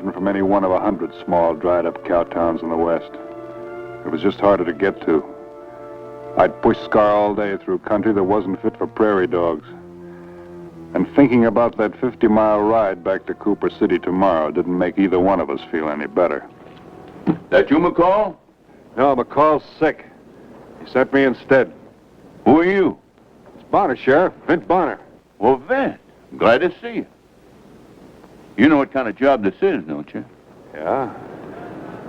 different from any one of 100 small, dried-up cow towns in the West. It was just harder to get to. I'd push Scar all day through country that wasn't fit for prairie dogs. And thinking about that 50-mile ride back to Cooper City tomorrow didn't make either one of us feel any better. That you, McCall? No, McCall's sick. He sent me instead. Who are you? It's Bonner, Sheriff. Vint Bonner. Well, Vint, I'm glad to see you. You know what kind of job this is, don't you? Yeah.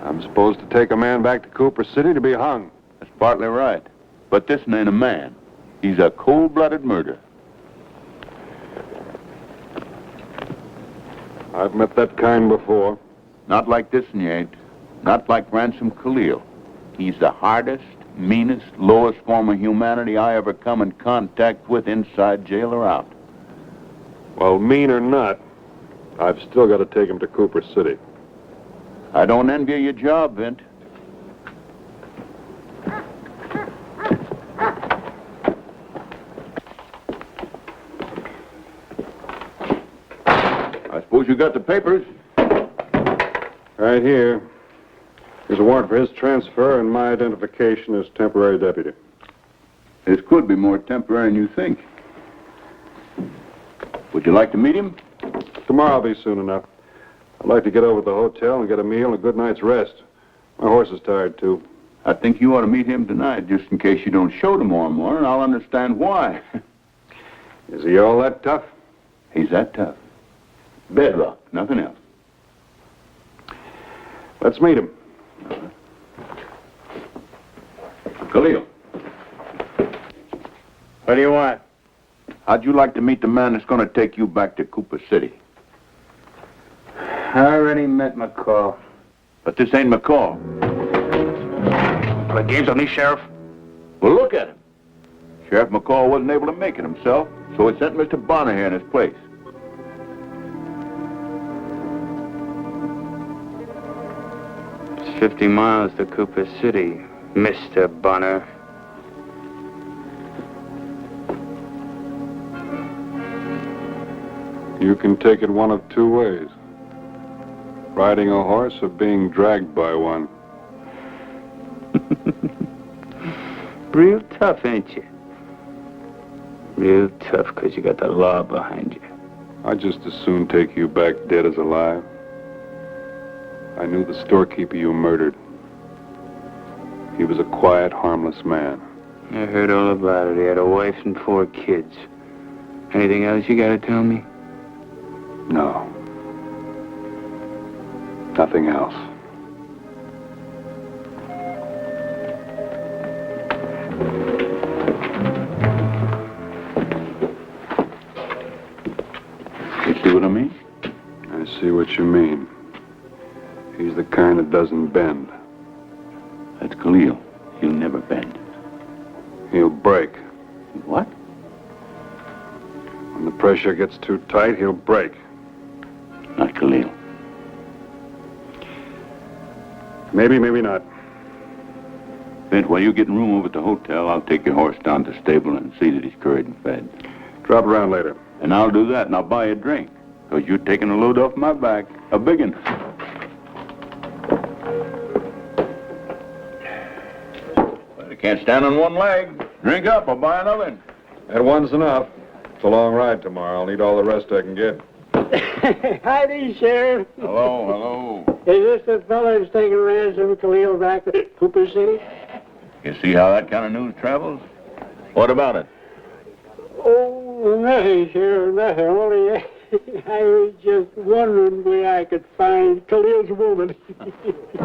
I'm supposed to take a man back to Cooper City to be hung. That's partly right. But this ain't a man. He's a cold-blooded murderer. I've met that kind before. Not like this one, you ain't. Not like Ransom Khalil. He's the hardest, meanest, lowest form of humanity I ever come in contact with inside jail or out. Well, mean or not, I've still got to take him to Cooper City. I don't envy your job, Vint. I suppose you got the papers? Right here. Here's a warrant for his transfer and my identification as temporary deputy. This could be more temporary than you think. Would you like to meet him? Tomorrow will be soon enough. I'd like to get over to the hotel and get a meal and a good night's rest. My horse is tired, too. I think you ought to meet him tonight, just in case you don't show tomorrow morning. I'll understand why. Is he all that tough? He's that tough. Bedrock, nothing else. Let's meet him. Khalil. What do you want? How'd you like to meet the man that's going to take you back to Cooper City? I already met McCall. But this ain't McCall. The game's on me, Sheriff. Well, look at him. Sheriff McCall wasn't able to make it himself, so he sent Mr. Bonner here in his place. It's 50 miles to Cooper City, Mr. Bonner. You can take it one of two ways. Riding a horse or being dragged by one. Real tough, ain't you? Real tough because you got the law behind you. I'd just as soon take you back dead as alive. I knew the storekeeper you murdered. He was a quiet, harmless man. I heard all about it. He had a wife and 4 kids. Anything else you got to tell me? No. Nothing else. You see what I mean? I see what you mean. He's the kind that doesn't bend. That's Khalil. He'll never bend. He'll break. What? When the pressure gets too tight, he'll break. Not Khalil. Maybe, maybe not. Vint, while you get in room over at the hotel, I'll take your horse down to the stable and see that he's curried and fed. Drop around later. And I'll do that, and I'll buy you a drink. Because you're taking a load off my back. A big one. Well, you can't stand on one leg. Drink up, I'll buy another one. That one's enough. It's a long ride tomorrow. I'll need all the rest I can get. Howdy, Sheriff. Hello. Is this the fellow who's taking Ransom Khalil back to Cooper City? You see how that kind of news travels? What about it? Oh, nothing, Sheriff, nothing. Only I was just wondering where I could find Khalil's woman.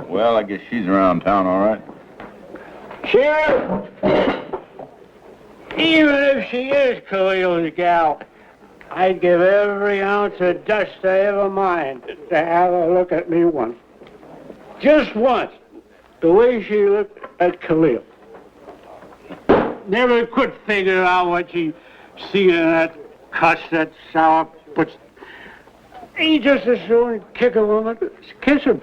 Well, I guess she's around town, all right. Sheriff! Even if she is Khalil's gal, I'd give every ounce of dust I ever mined to have her look at me once. Just once. The way she looked at Khalil. Never could figure out what she seen in that cuss, that sour puss. He just as soon kick a woman as kiss him.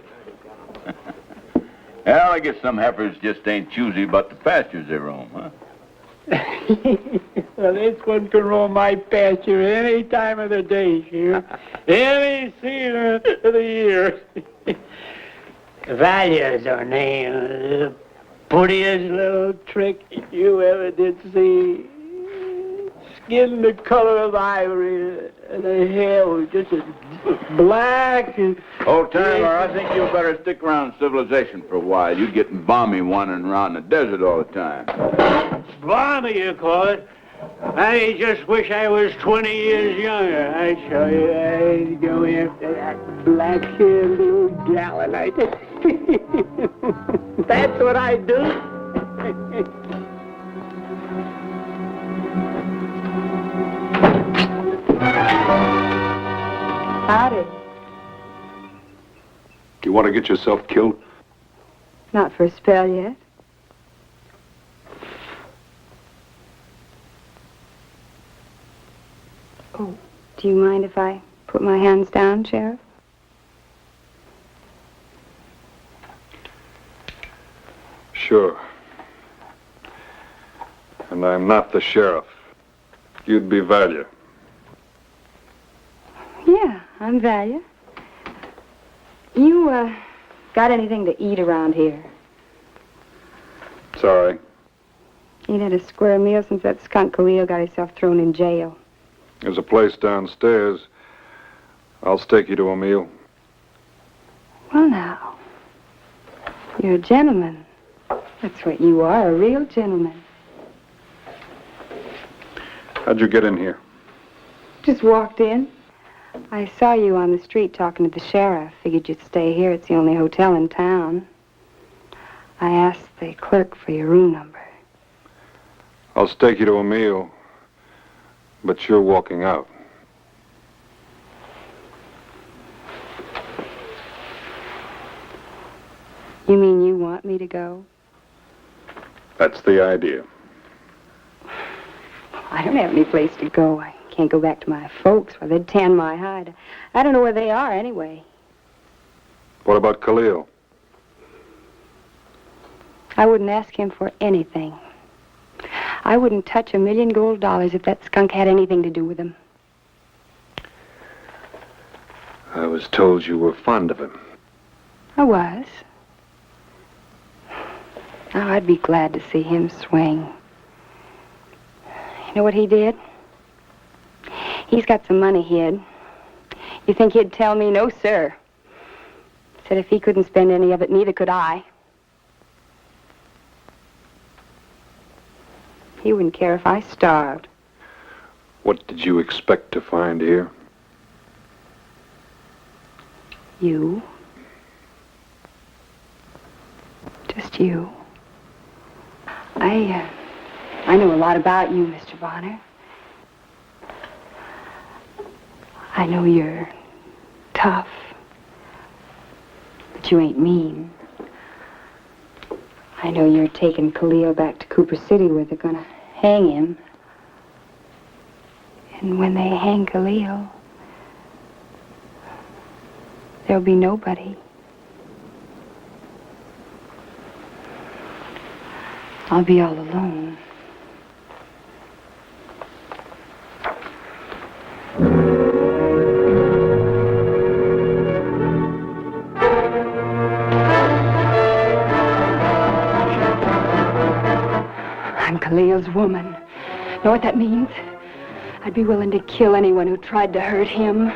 Well, I guess some heifers just ain't choosy about the pastures they roam, huh? Well, this one can roam my pasture any time of the day, Sheriff. Any season of the year. Valia's her name. The prettiest little trick you ever did see. Skin the color of ivory, and the hair was just as black and... Old timer, I think you better stick around civilization for a while. You getting balmy wandering around the desert all the time. Balmy, you call it? I just wish I was 20 years younger. I tell you, I'd go after that black-haired little gal, and I... That's what I do. Howdy. You want to get yourself killed? Not for a spell yet. Oh, do you mind if I put my hands down, Sheriff? Sure. And I'm not the sheriff. You'd be Valia. Yeah, I'm Valia. You, got anything to eat around here? Sorry. Ain't had a square meal since that skunk Khalil got himself thrown in jail. There's a place downstairs. I'll stake you to a meal. Well, now, you're a gentleman. That's what you are, a real gentleman. How'd you get in here? Just walked in. I saw you on the street talking to the sheriff. Figured you'd stay here. It's the only hotel in town. I asked the clerk for your room number. I'll stake you to a meal, but you're walking out. You mean you want me to go? That's the idea. I don't have any place to go. I can't go back to my folks. Well, they'd tan my hide. I don't know where they are anyway. What about Khalil? I wouldn't ask him for anything. I wouldn't touch $1 million gold if that skunk had anything to do with him. I was told you were fond of him. I was. Oh, I'd be glad to see him swing. You know what he did? He's got some money hid. You think he'd tell me? No, sir. Said if he couldn't spend any of it, neither could I. He wouldn't care if I starved. What did you expect to find here? You. Just you. I know a lot about you, Mr. Bonner. I know you're tough, but you ain't mean. I know you're taking Khalil back to Cooper City where they're gonna hang him. And when they hang Khalil, there'll be nobody. I'll be all alone. I'm Khalil's woman. Know what that means? I'd be willing to kill anyone who tried to hurt him.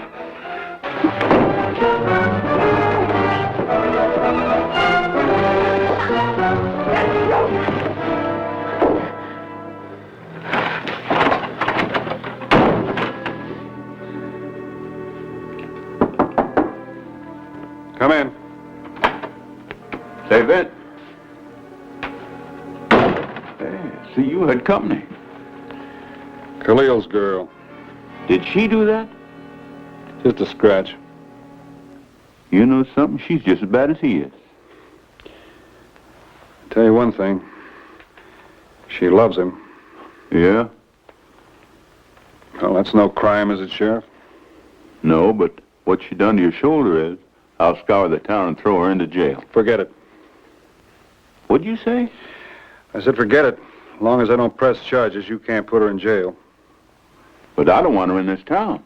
Come in. Say, Vint. Hey, see, you had company. Khalil's girl. Did she do that? Just a scratch. You know something? She's just as bad as he is. Tell you one thing. She loves him. Yeah? Well, that's no crime, is it, Sheriff? No, but what she done to your shoulder is, I'll scour the town and throw her into jail. Forget it. What'd you say? I said forget it. long as I don't press charges, you can't put her in jail. But I don't want her in this town.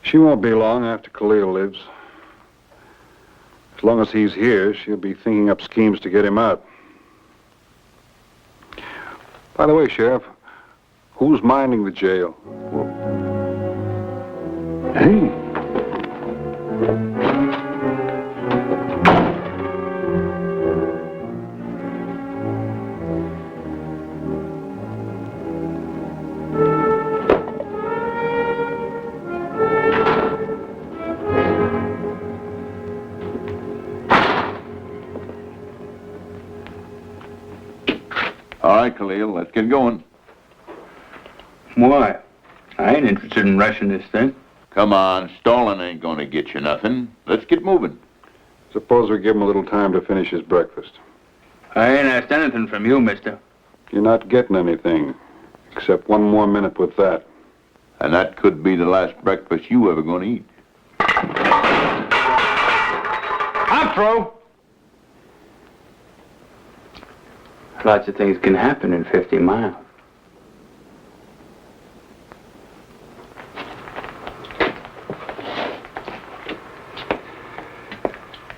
She won't be long after Khalil leaves. As long as he's here, she'll be thinking up schemes to get him out. By the way, Sheriff, who's minding the jail? Hey. All right, Khalil, let's get going. Why? I ain't interested in rushing this thing. Come on, stalling ain't gonna get you nothing. Let's get moving. Suppose we give him a little time to finish his breakfast. I ain't asked anything from you, mister. You're not getting anything, except one more minute with that. And that could be the last breakfast you ever gonna eat. I'm through. Lots of things can happen in 50 miles.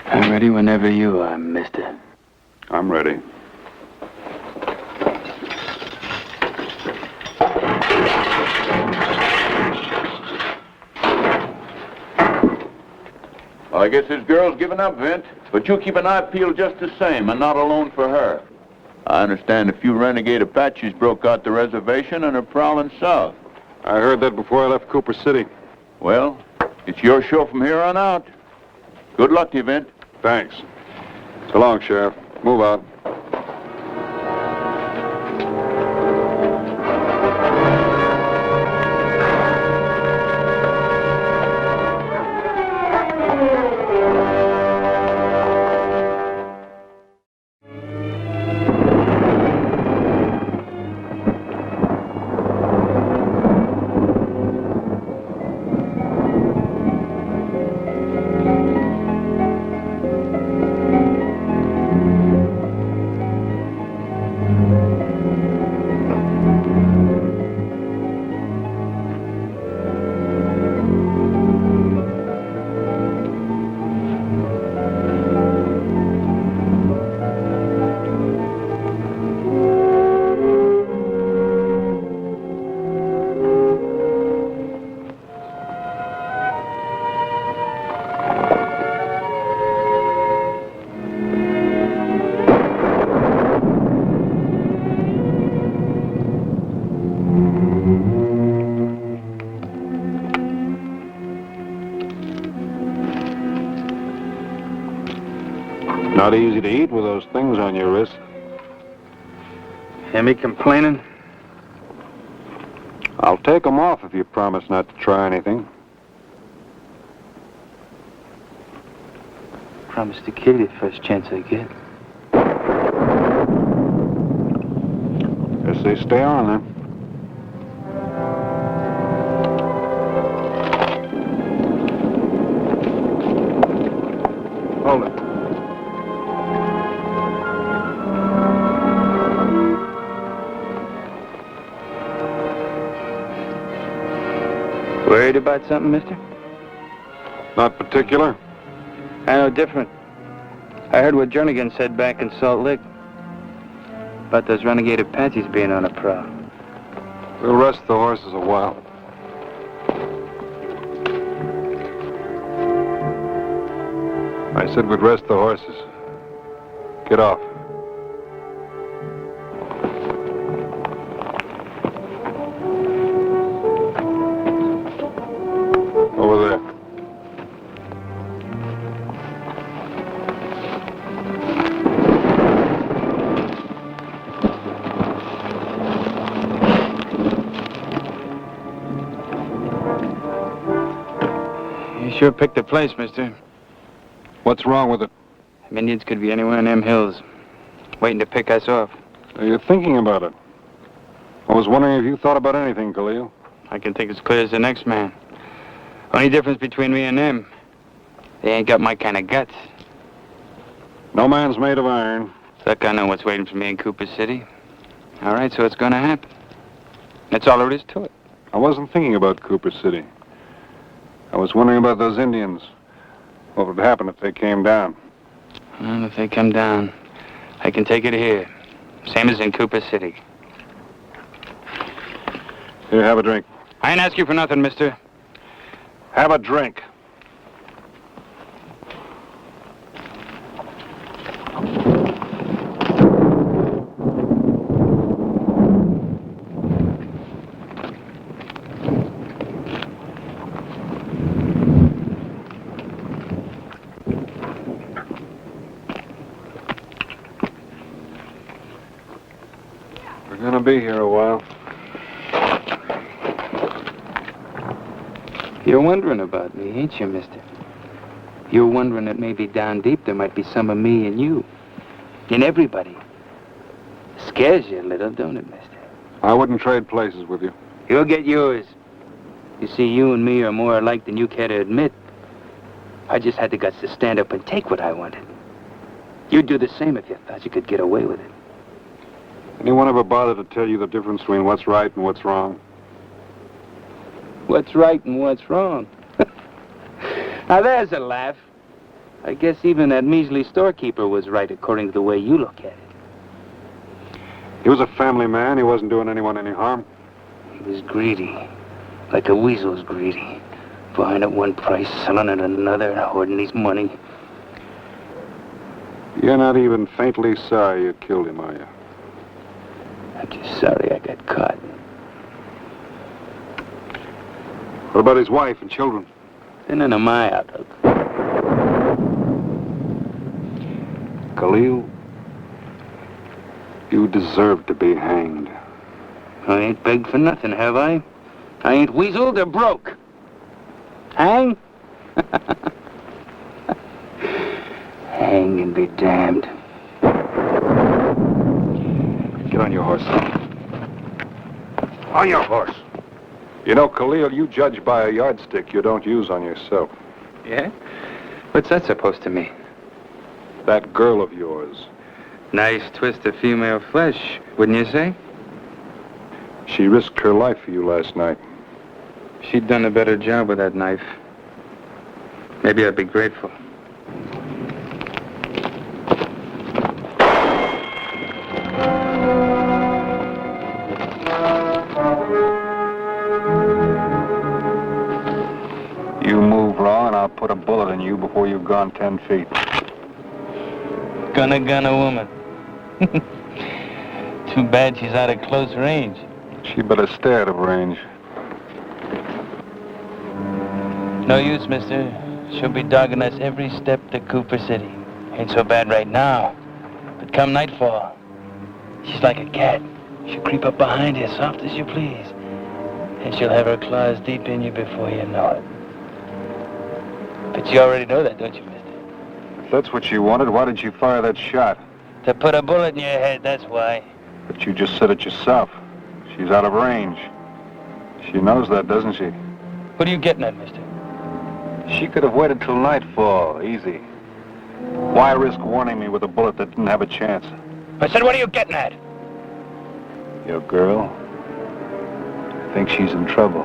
I'm ready whenever you are, mister. I'm ready. Well, I guess this girl's given up, Vint. But you keep an eye peeled just the same, and not alone for her. I understand a few renegade Apaches broke out the reservation and are prowling south. I heard that before I left Cooper City. Well, it's your show from here on out. Good luck to you, Vint. Thanks. So long, Sheriff. Move out. Not easy to eat with those things on your wrist. Hear me complaining? I'll take them off if you promise not to try anything. Promise to kill you the first chance I get. Guess they stay on then. Hold it. Worried about something, mister? Not particular. I know different. I heard what Jernigan said back in Salt Lake about those renegade Apaches being on a prowl. We'll rest the horses a while. I said we'd rest the horses. Get off. Over there. You sure picked the place, mister. What's wrong with it? Them Indians could be anywhere in them hills, waiting to pick us off. Are you thinking about it? I was wondering if you thought about anything, Khalil. I can think as clear as the next man. Only difference between me and them, they ain't got my kind of guts. No man's made of iron. Look, I know what's waiting for me in Cooper City. All right, so it's going to happen. That's all there is to it. I wasn't thinking about Cooper City. I was wondering about those Indians. What would happen if they came down? Well, if they come down, I can take it here. Same as in Cooper City. Here, have a drink. I ain't ask you for nothing, mister. Have a drink. We're gonna be here a while. You're wondering about me, ain't you, mister? You're wondering that maybe down deep there might be some of me in you. In everybody. Scares you a little, don't it, mister? I wouldn't trade places with you. You'll get yours. You see, you and me are more alike than you care to admit. I just had the guts to stand up and take what I wanted. You'd do the same if you thought you could get away with it. Anyone ever bother to tell you the difference between what's right and what's wrong? What's right and what's wrong? Now, there's a laugh. I guess even that measly storekeeper was right according to the way you look at it. He was a family man. He wasn't doing anyone any harm. He was greedy, like a weasel's greedy. Buying at one price, selling at another, and hoarding his money. You're not even faintly sorry you killed him, are you? I'm just sorry I got caught. What about his wife and children? They're none of my outlook. Khalil, you deserve to be hanged. I ain't begged for nothing, have I? I ain't weaseled or broke. Hang? Hang and be damned. Get on your horse. On your horse. You know, Khalil, you judge by a yardstick you don't use on yourself. Yeah? What's that supposed to mean? That girl of yours. Nice twist of female flesh, wouldn't you say? She risked her life for you last night. She'd done a better job with that knife. Maybe I'd be grateful. You move wrong and I'll put a bullet in you before you've gone 10 feet. Gonna gun a woman. Too bad she's out of close range. She better stay out of range. No use, mister. She'll be dogging us every step to Cooper City. Ain't so bad right now. But come nightfall, she's like a cat. She'll creep up behind you, soft as you please. And she'll have her claws deep in you before you know it. But you already know that, don't you, mister? If that's what you wanted, why did you fire that shot? To put a bullet in your head, that's why. But you just said it yourself. She's out of range. She knows that, doesn't she? What are you getting at, mister? She could have waited till nightfall. Easy. Why risk warning me with a bullet that didn't have a chance? I said, what are you getting at? Your girl? I think she's in trouble.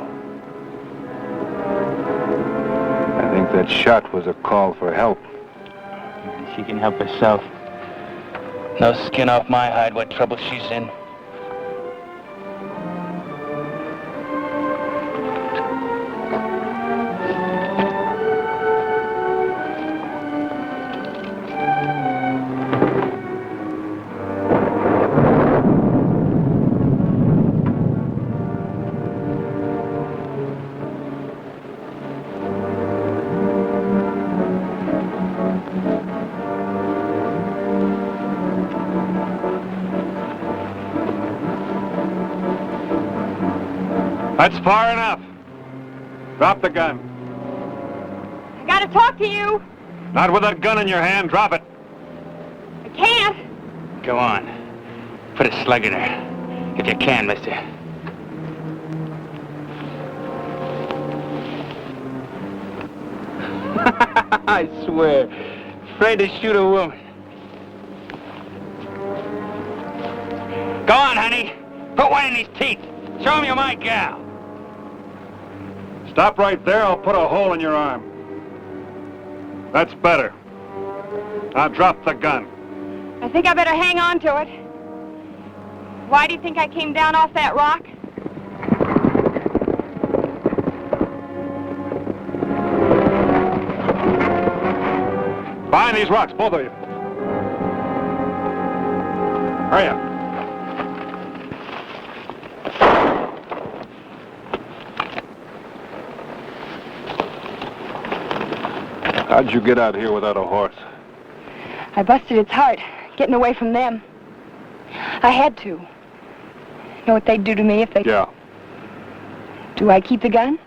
I think that shot was a call for help. She can help herself. No skin off my hide what trouble she's in. That's far enough. Drop the gun. I gotta talk to you. Not with that gun in your hand. Drop it. I can't. Go on. Put a slug in her. If you can, mister. I swear. Afraid to shoot a woman. Go on, honey. Put one in his teeth. Show him you're my gal. Stop right there, I'll put a hole in your arm. That's better. Now drop the gun. I think I better hang on to it. Why do you think I came down off that rock? Behind these rocks, both of you. Hurry up. How'd you get out here without a horse? I busted its heart, getting away from them. I had to. Know what they'd do to me if they... Yeah, Do I keep the gun?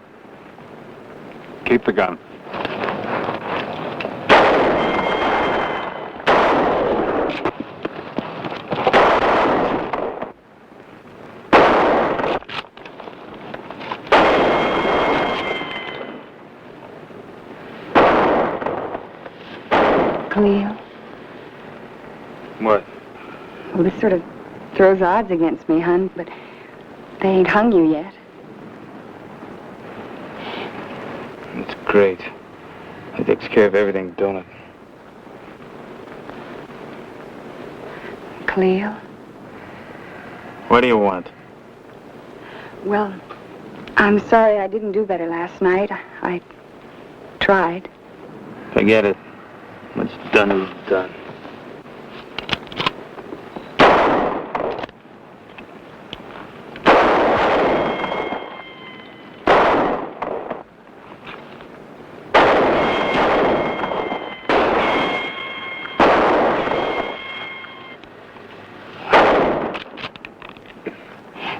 keep the gun. Khalil. What? Well, this sort of throws odds against me, hon, but they ain't hung you yet. It's great. It takes care of everything, don't it? Khalil? What do you want? Well, I'm sorry I didn't do better last night. I tried. Forget it. What's done is done.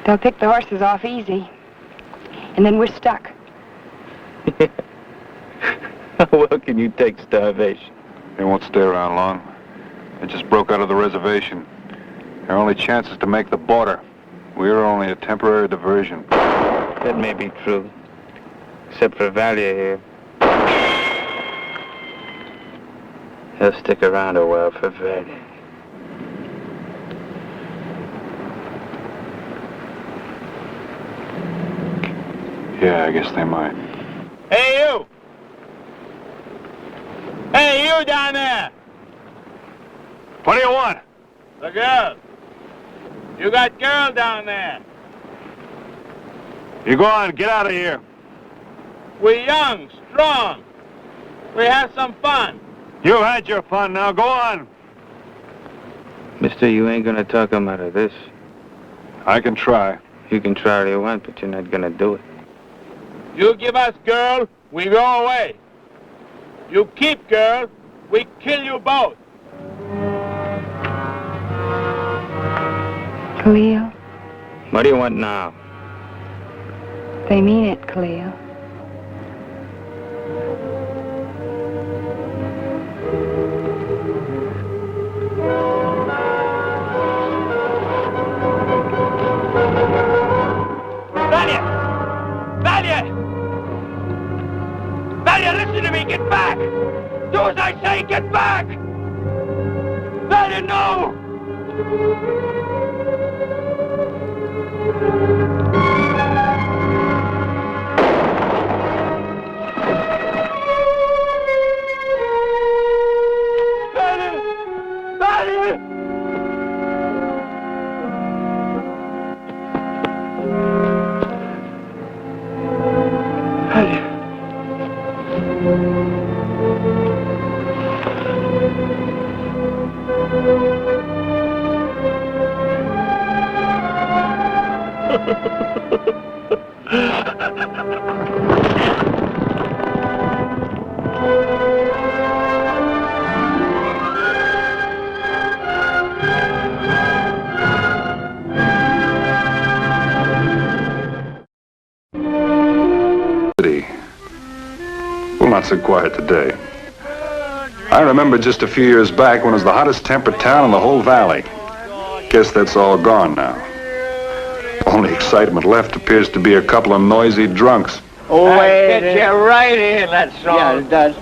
They'll pick the horses off easy. And then we're stuck. How well can you take starvation? They won't stay around long. They just broke out of the reservation. Their only chance is to make the border. We're only a temporary diversion. That may be true. Except for Valia here. He'll stick around a while for Valia. Yeah, I guess they might. Hey, you! Hey, you down there! What do you want? The girl. You got girl down there. You go on, get out of here. We're young, strong. We have some fun. You've had your fun, now go on. Mister, you ain't gonna talk him out of this. I can try. You can try all you want, but you're not gonna do it. You give us girl, we go away. You keep girl, we kill you both. Khalil, What do you want now? they mean it, Khalil. Valia! Valia! Valia, listen to me, get back! Do as I say, get back! Valia, no! Valia! Valia! Well, not so quiet today. I remember just a few years back when it was the hottest tempered town in the whole valley. Guess that's all gone now. Only excitement left appears to be a couple of noisy drunks. Oh, that gets you right in, that song. Yeah, it does.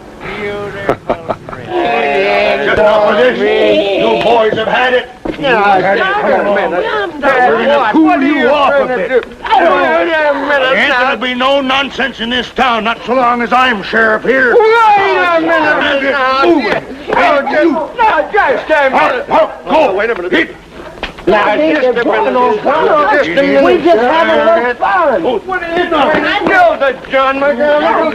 Just enough of this. You boys have had it. Cool you off a bit. Ain't gonna be no nonsense in this town, not so long as I'm sheriff here. Wait a minute now. Just a minute. Go. Wait a minute. Now, just a minute. We just had a little fun. What are you doing? I know that, John McGovern.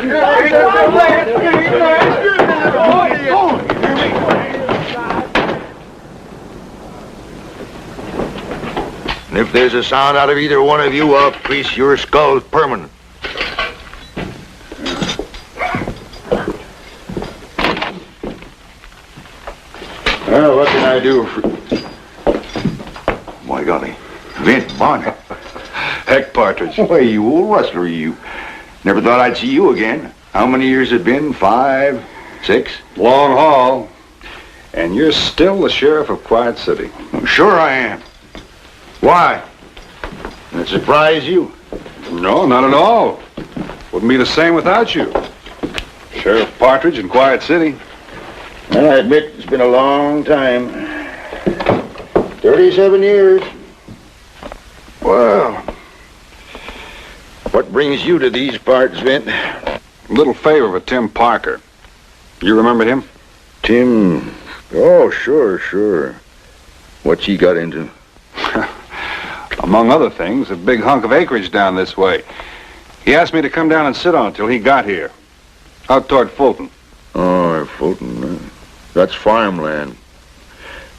And if there's a sound out of either one of you, I'll crease your skulls permanent. Well, what can I do for... My golly. Vint Bonner. Heck, Partridge. Why, you old rustler, you. Never thought I'd see you again. How many years it been? 5, 6? Long haul. And you're still the sheriff of Quiet City. Sure I am. Why? Did it surprise you? No, not at all. Wouldn't be the same without you. Sheriff Partridge in Quiet City. Well, I admit it's been a long time. 37 years. Well, what brings you to these parts, Vint? Little favor for Tim Parker. You remember him? Tim? Oh, sure. What's he got into? Among other things, a big hunk of acreage down this way. He asked me to come down and sit on it till he got here. Out toward Fulton. Oh, Fulton. That's farmland.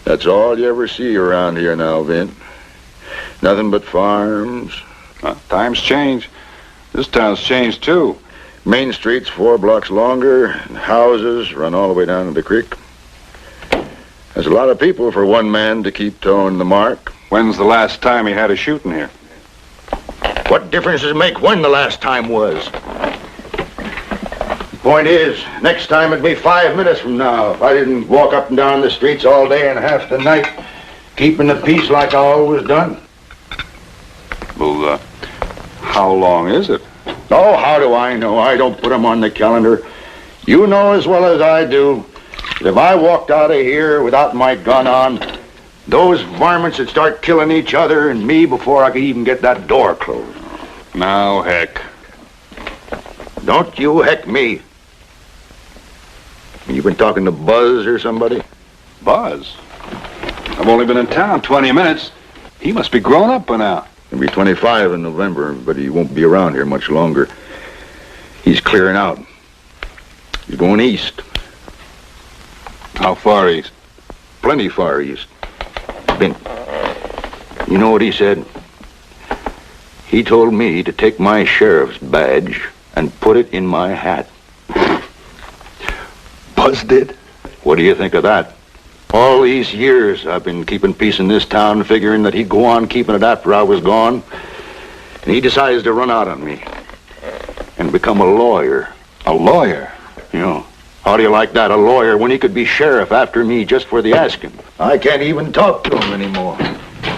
That's all you ever see around here now, Vint. Nothing but farms. Times change. This town's changed, too. Main Street's 4 blocks longer, and houses run all the way down to the creek. There's a lot of people for one man to keep towing the mark. When's the last time he had a shooting here? What difference does it make when the last time was? Point is, next time it'd be 5 minutes from now if I didn't walk up and down the streets all day and half the night, keeping the peace like I always done. Well, how long is it? Oh, how do I know? I don't put 'em on the calendar. You know as well as I do that if I walked out of here without my gun on, those varmints would start killing each other and me before I could even get that door closed. Now, heck. Don't you heck me. You been talking to Buzz or somebody? Buzz? I've only been in town 20 minutes. He must be grown up by now. He'll be 25 in November, but he won't be around here much longer. He's clearing out. He's going east. How far east? Plenty far east. Vint, you know what he said? He told me to take my sheriff's badge and put it in my hat. Buzz did? What do you think of that? All these years I've been keeping peace in this town, figuring that he'd go on keeping it after I was gone. And he decides to run out on me and become a lawyer. A lawyer? You know, how do you like that? A lawyer when he could be sheriff after me just for the asking. I can't even talk to him anymore.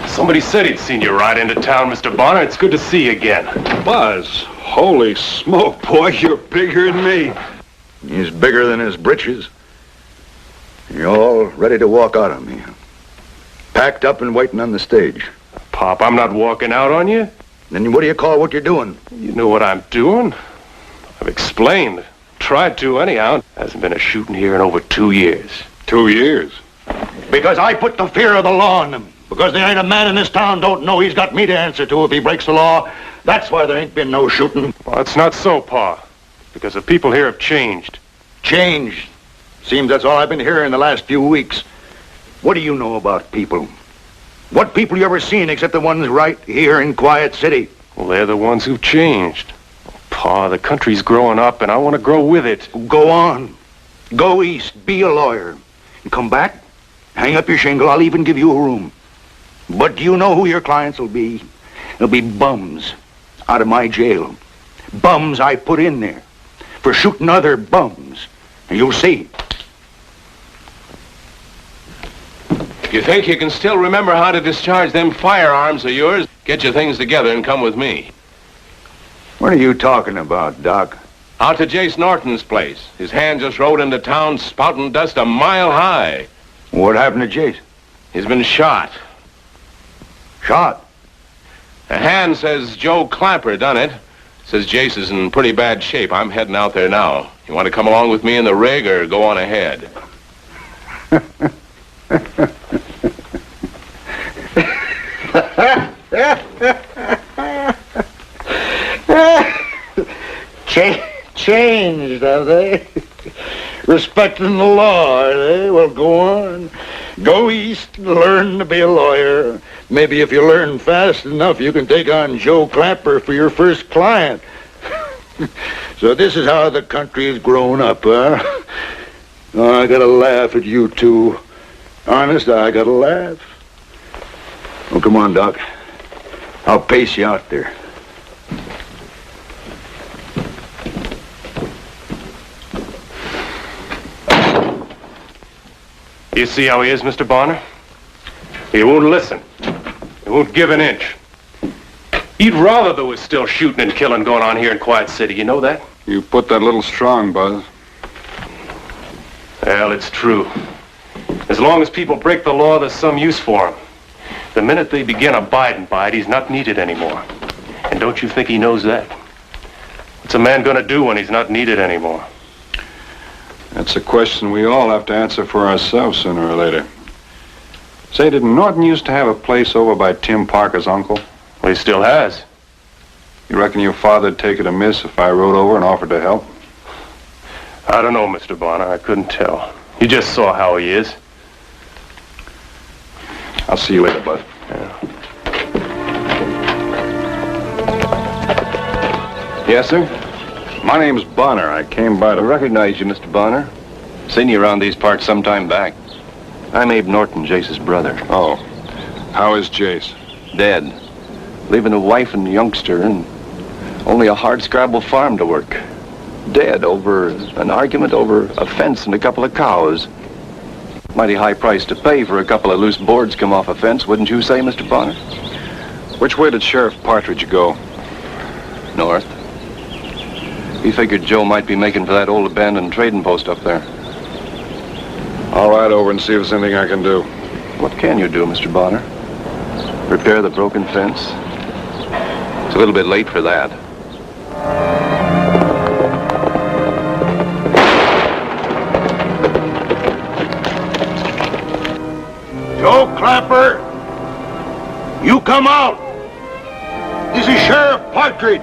Somebody said he'd seen you ride into town, Mr. Bonner. It's good to see you again. Buzz, holy smoke, boy, you're bigger than me. He's bigger than his britches. You're all ready to walk out on me. Packed up and waiting on the stage. Pop, I'm not walking out on you. Then what do you call what you're doing? You know what I'm doing. I've explained. Tried to, anyhow. Hasn't been a shooting here in over 2 years. 2 years? Because I put the fear of the law on them. Because there ain't a man in this town don't know he's got me to answer to if he breaks the law. That's why there ain't been no shooting. Well, it's not so, Pa. Because the people here have changed. Changed? Seems that's all I've been hearing the last few weeks. What do you know about people? What people you ever seen except the ones right here in Quiet City? Well, they're the ones who've changed. Pa, the country's growing up, and I want to grow with it. Go on. Go east. Be a lawyer. And come back. Hang up your shingle. I'll even give you a room. But do you know who your clients will be? They'll be bums out of my jail. Bums I put in there for shooting other bums. And you'll see. You think you can still remember how to discharge them firearms of yours? Get your things together and come with me. What are you talking about, Doc? Out to Jace Norton's place. His hand just rode into town spouting dust a mile high. What happened to Jace? He's been shot. Shot? A hand says Joe Clapper done it. Says Jace is in pretty bad shape. I'm heading out there now. You want to come along with me in the rig or go on ahead? Changed, have they? Respecting the law, are they? Well, go on. Go east and learn to be a lawyer. Maybe if you learn fast enough, you can take on Joe Clapper for your first client. So this is how the country has grown up, huh? Oh, I gotta laugh at you two. Honest, I gotta laugh. Oh, come on, Doc. I'll pace you out there. You see how he is, Mr. Bonner? He won't listen. He won't give an inch. He'd rather there was still shooting and killing going on here in Quiet City. You know that? You put that a little strong, Buzz. Well, it's true. As long as people break the law, there's some use for him. The minute they begin abiding by it, he's not needed anymore. And don't you think he knows that? What's a man gonna do when he's not needed anymore? That's a question we all have to answer for ourselves sooner or later. Say, didn't Norton used to have a place over by Tim Parker's uncle? Well, he still has. You reckon your father'd take it amiss if I rode over and offered to help? I don't know, Mr. Bonner. I couldn't tell. You just saw how he is. I'll see you later, Bud. Yeah. Yes, sir? My name's Bonner. I came by to recognize you, Mr. Bonner. Seen you around these parts some time back. I'm Abe Norton, Jace's brother. Oh. How is Jace? Dead. Leaving a wife and youngster and only a hard-scrabble farm to work. Dead over an argument over a fence and a couple of cows. Mighty high price to pay for a couple of loose boards come off a fence, wouldn't you say, Mr. Bonner? Which way did Sheriff Partridge go? North. He figured Joe might be making for that old abandoned trading post up there. I'll ride over and see if there's anything I can do. What can you do, Mr. Bonner? Repair the broken fence? It's a little bit late for that. Joe Clapper, you come out. This is Sheriff Partridge.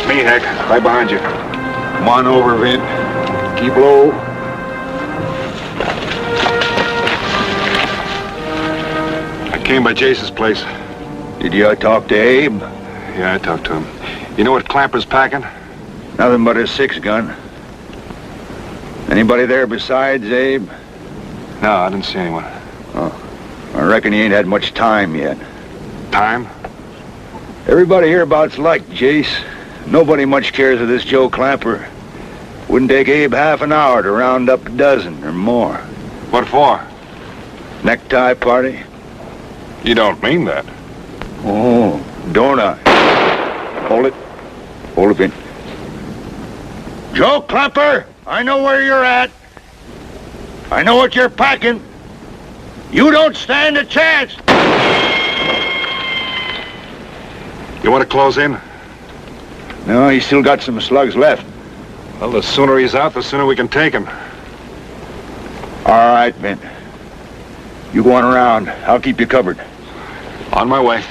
Me, Heck. Right behind you. Come on over, Vint. Keep low. I came by Jace's place. Did you talk to Abe? Yeah, I talked to him. You know what Clapper's packing? Nothing but a 6-gun. Anybody there besides Abe? No, I didn't see anyone. Oh, I reckon he ain't had much time yet. Time? Everybody hereabouts like Jace. Nobody much cares of this Joe Clapper. Wouldn't take Abe half an hour to round up a dozen or more. What for? Necktie party? You don't mean that. Oh, don't I? Hold it. Hold it, Vin. Joe Clapper, I know where you're at. I know what you're packing. You don't stand a chance. You want to close in? No, he's still got some slugs left. Well, the sooner he's out, the sooner we can take him. All right, Vin. You go on around. I'll keep you covered. On my way.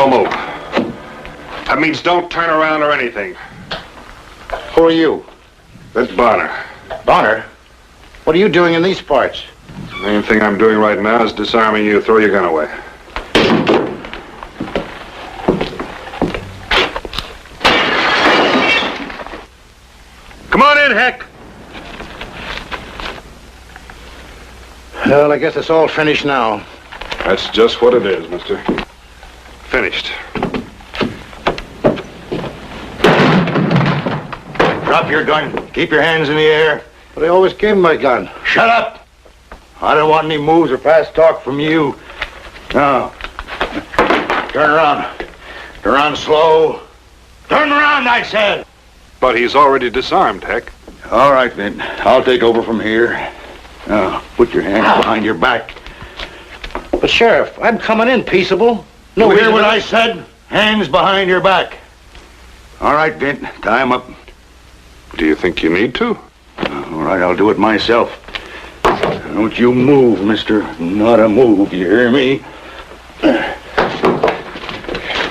Don't move. That means don't turn around or anything. Who are you? That's Bonner. Bonner? What are you doing in these parts? The main thing I'm doing right now is disarming you. Throw your gun away. Come on in, Heck. Well, I guess it's all finished now. That's just what it is, mister. Finished. Drop your gun. Keep your hands in the air. But I always gave him my gun. Shut up! I don't want any moves or fast talk from you. Now, turn around. Turn around slow. Turn around, I said! But he's already disarmed, Heck. All right, then. I'll take over from here. Now, put your hands behind your back. But, Sheriff, I'm coming in peaceable. No, you hear what I said? Hands behind your back. All right, Vint. Tie him up. Do you think you need to? All right, I'll do it myself. Don't you move, mister. Not a move, you hear me?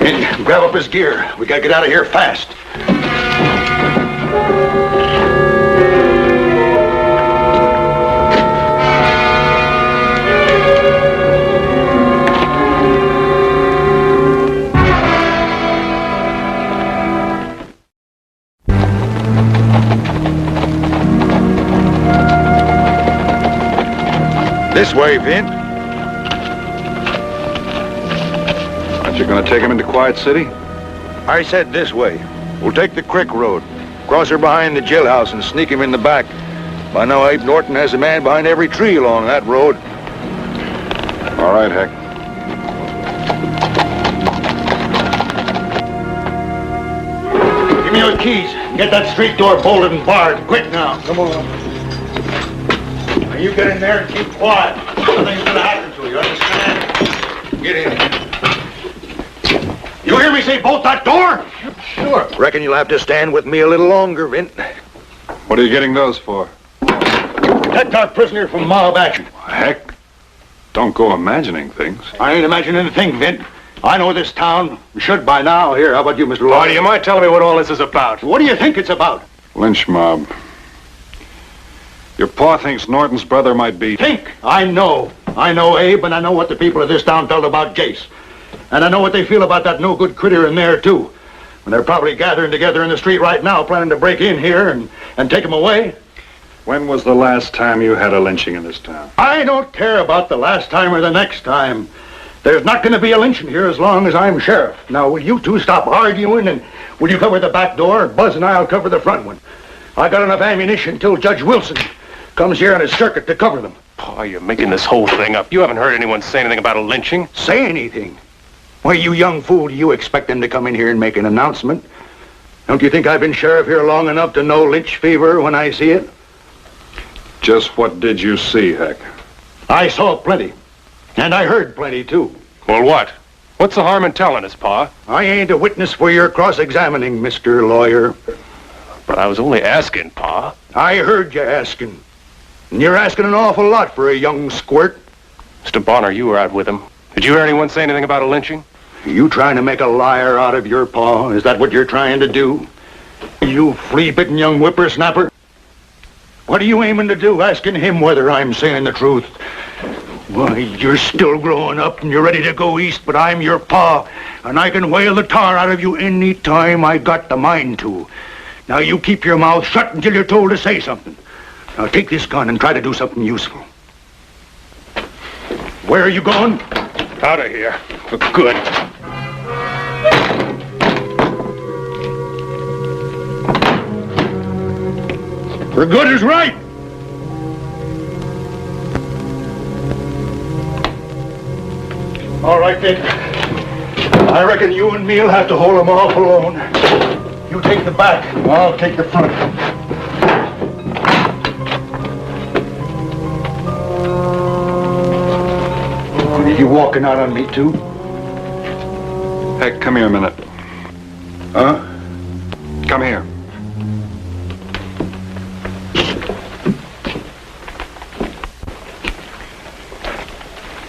And grab up his gear. We gotta get out of here fast. This way, Vint. Aren't you going to take him into Quiet City? I said this way. We'll take the Crick Road, cross her behind the jailhouse and sneak him in the back. By now, Abe Norton has a man behind every tree along that road. All right, Heck. Give me those keys. Get that street door bolted and barred. Quick now. Come on. Now you get in there and keep quiet. Nothing's gonna happen to you, understand? Get in. You hear me say bolt that door? Sure. Reckon you'll have to stand with me a little longer, Vint. What are you getting those for? Protect our prisoner from mob action. Heck, don't go imagining things. I ain't imagining anything, Vint. I know this town. We should by now. Here, how about you, Mr. Lawyer? Oh, do you mind telling me what all this is about? What do you think it's about? Lynch mob. Your pa thinks Norton's brother might be... Think? I know, Abe, and I know what the people of this town felt about Jace. And I know what they feel about that no-good critter in there, too. And they're probably gathering together in the street right now, planning to break in here and take him away. When was the last time you had a lynching in this town? I don't care about the last time or the next time. There's not going to be a lynching here as long as I'm sheriff. Now, will you two stop arguing, and will you cover the back door? Buzz and I'll cover the front one. I got enough ammunition till Judge Wilson comes here on his circuit to cover them. Oh, you're making this whole thing up. You haven't heard anyone say anything about a lynching. Say anything? Why, you young fool, do you expect them to come in here and make an announcement? Don't you think I've been sheriff here long enough to know lynch fever when I see it? Just what did you see, Heck? I saw plenty. And I heard plenty, too. Well, what? What's the harm in telling us, Pa? I ain't a witness for your cross-examining, Mr. Lawyer. But I was only asking, Pa. I heard you asking. And you're asking an awful lot for a young squirt. Mr. Bonner, you were out with him. Did you hear anyone say anything about a lynching? You trying to make a liar out of your pa? Is that what you're trying to do? You flea-bitten young whippersnapper? What are you aiming to do, asking him whether I'm saying the truth? Why, you're still growing up and you're ready to go east, but I'm your pa, and I can whale the tar out of you any time I got the mind to. Now you keep your mouth shut until you're told to say something. Now take this gun and try to do something useful. Where are you going? Out of here. For good. For good is right. All right, then. I reckon you and me'll have to hold them off alone. You take the back, I'll take the front. Are you walking out on me, too? Heck, come here a minute. Huh? Come here.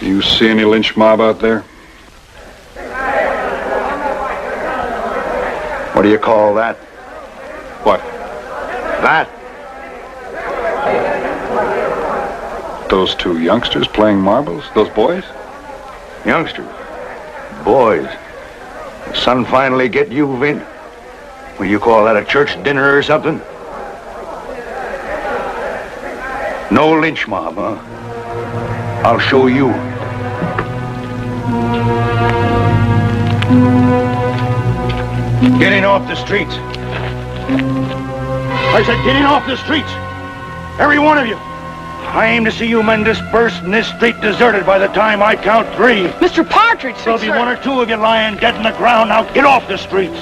You see any lynch mob out there? What do you call that? What? That? Those two youngsters playing marbles? Those boys? Youngsters. Boys. The sun finally get you, Vin? Will you call that a church dinner or something? No lynch mob, huh? I'll show you. Getting off the streets. I said getting off the streets. Every one of you. I aim to see you men dispersed and this street deserted by the time I count 3. Mr. Partridge, There'll be 1 or 2 of you lying dead in the ground. Now get off the streets.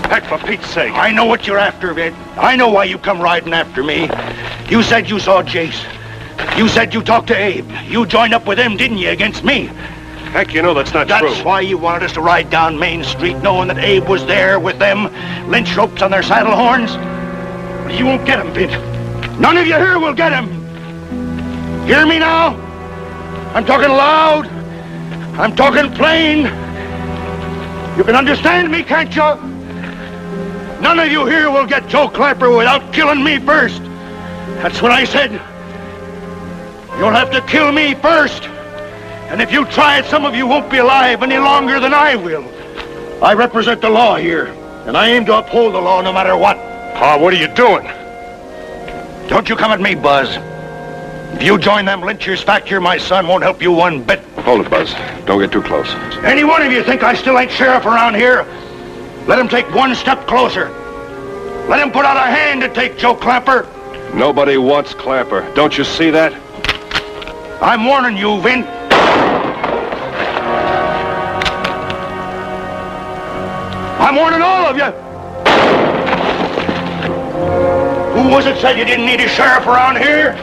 Heck, for Pete's sake. I know what you're after, Vid. I know why you come riding after me. You said you saw Jace. You said you talked to Abe. You joined up with him, didn't you, against me? Heck, you know that's not true. That's why you wanted us to ride down Main Street knowing that Abe was there with them lynch ropes on their saddle horns. But you won't get him, Vid. None of you here will get him. Hear me now? I'm talking loud. I'm talking plain. You can understand me, can't you? None of you here will get Joe Clapper without killing me first. That's what I said. You'll have to kill me first. And if you try it, some of you won't be alive any longer than I will. I represent the law here, and I aim to uphold the law no matter what. Pa, what are you doing? Don't you come at me, Buzz. If you join them lynchers, Factor, my son won't help you one bit. Hold it, Buzz. Don't get too close. Any one of you think I still ain't sheriff around here? Let him take 1 step closer. Let him put out a hand to take Joe Clapper. Nobody wants Clapper. Don't you see that? I'm warning you, Vin. I'm warning all of you. Who was it said you didn't need a sheriff around here?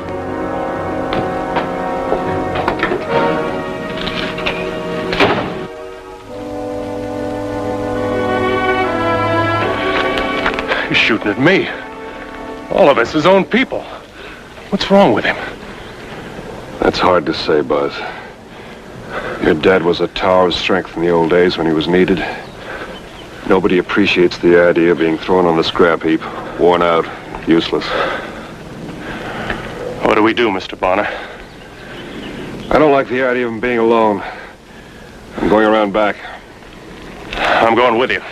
He's shooting at me. All of us, his own people. What's wrong with him? That's hard to say, Buzz. Your dad was a tower of strength in the old days when he was needed. Nobody appreciates the idea of being thrown on the scrap heap, worn out, useless. What do we do, Mr. Bonner? I don't like the idea of him being alone. I'm going around back. I'm going with you.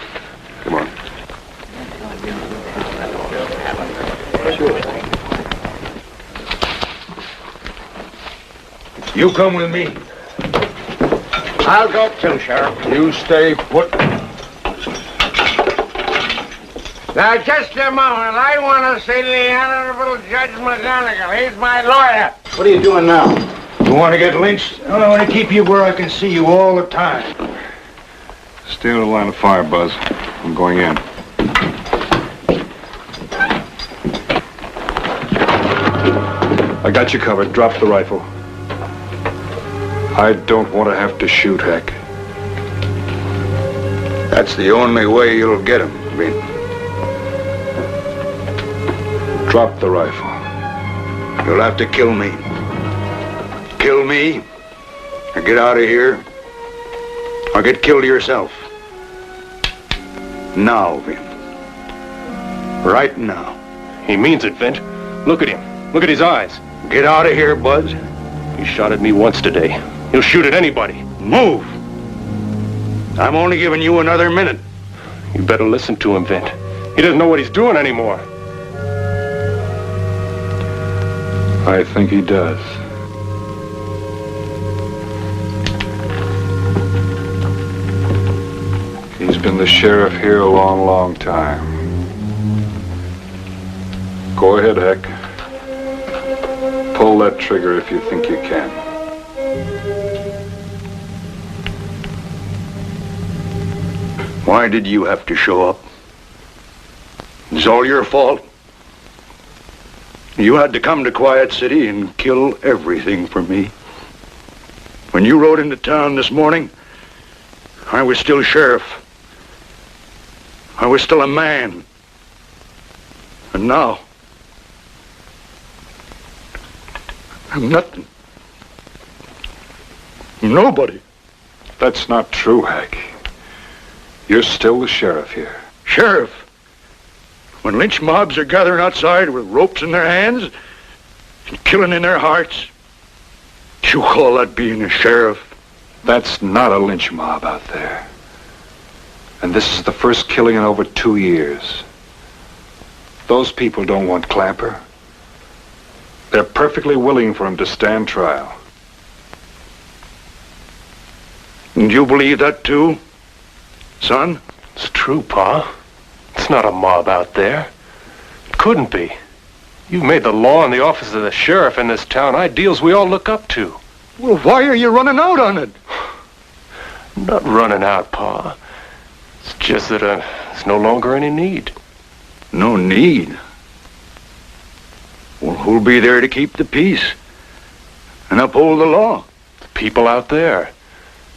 Come on. You come with me. I'll go too, Sheriff. You stay put. Now, just a moment. I want to see the Honorable Judge McGonagall. He's my lawyer. What are you doing now? You want to get lynched? I want to keep you where I can see you all the time. Stay on the line of fire, Buzz. I'm going in. I got you covered. Drop the rifle. I don't want to have to shoot, Heck. That's the only way you'll get him, Vin. Drop the rifle. You'll have to kill me. Kill me, or get out of here, or get killed yourself. Now, Vin. Right now. He means it, Vint. Look at him. Look at his eyes. Get out of here, Buzz. He shot at me once today. He'll shoot at anybody. Move. I'm only giving you another minute. You better listen to him, Vint. He doesn't know what he's doing anymore. I think he does. He's been the sheriff here a long, long time. Go ahead, Heck. Pull that trigger if you think you can. Why did you have to show up? It's all your fault. You had to come to Quiet City and kill everything for me. When you rode into town this morning, I was still sheriff. I was still a man. And now, I'm nothing. Nobody. That's not true, Heck. You're still the sheriff here. Sheriff? When lynch mobs are gathering outside with ropes in their hands and killing in their hearts, you call that being a sheriff? That's not a lynch mob out there. And this is the first killing in over 2 years. Those people don't want Clamper. They're perfectly willing for him to stand trial. And you believe that too, son? It's true, Pa. It's not a mob out there. It couldn't be. You've made the law and the office of the sheriff in this town ideals we all look up to. Well, why are you running out on it? I'm not running out, Pa. It's just that there's no longer any need. No need? Well, who'll be there to keep the peace and uphold the law? The people out there.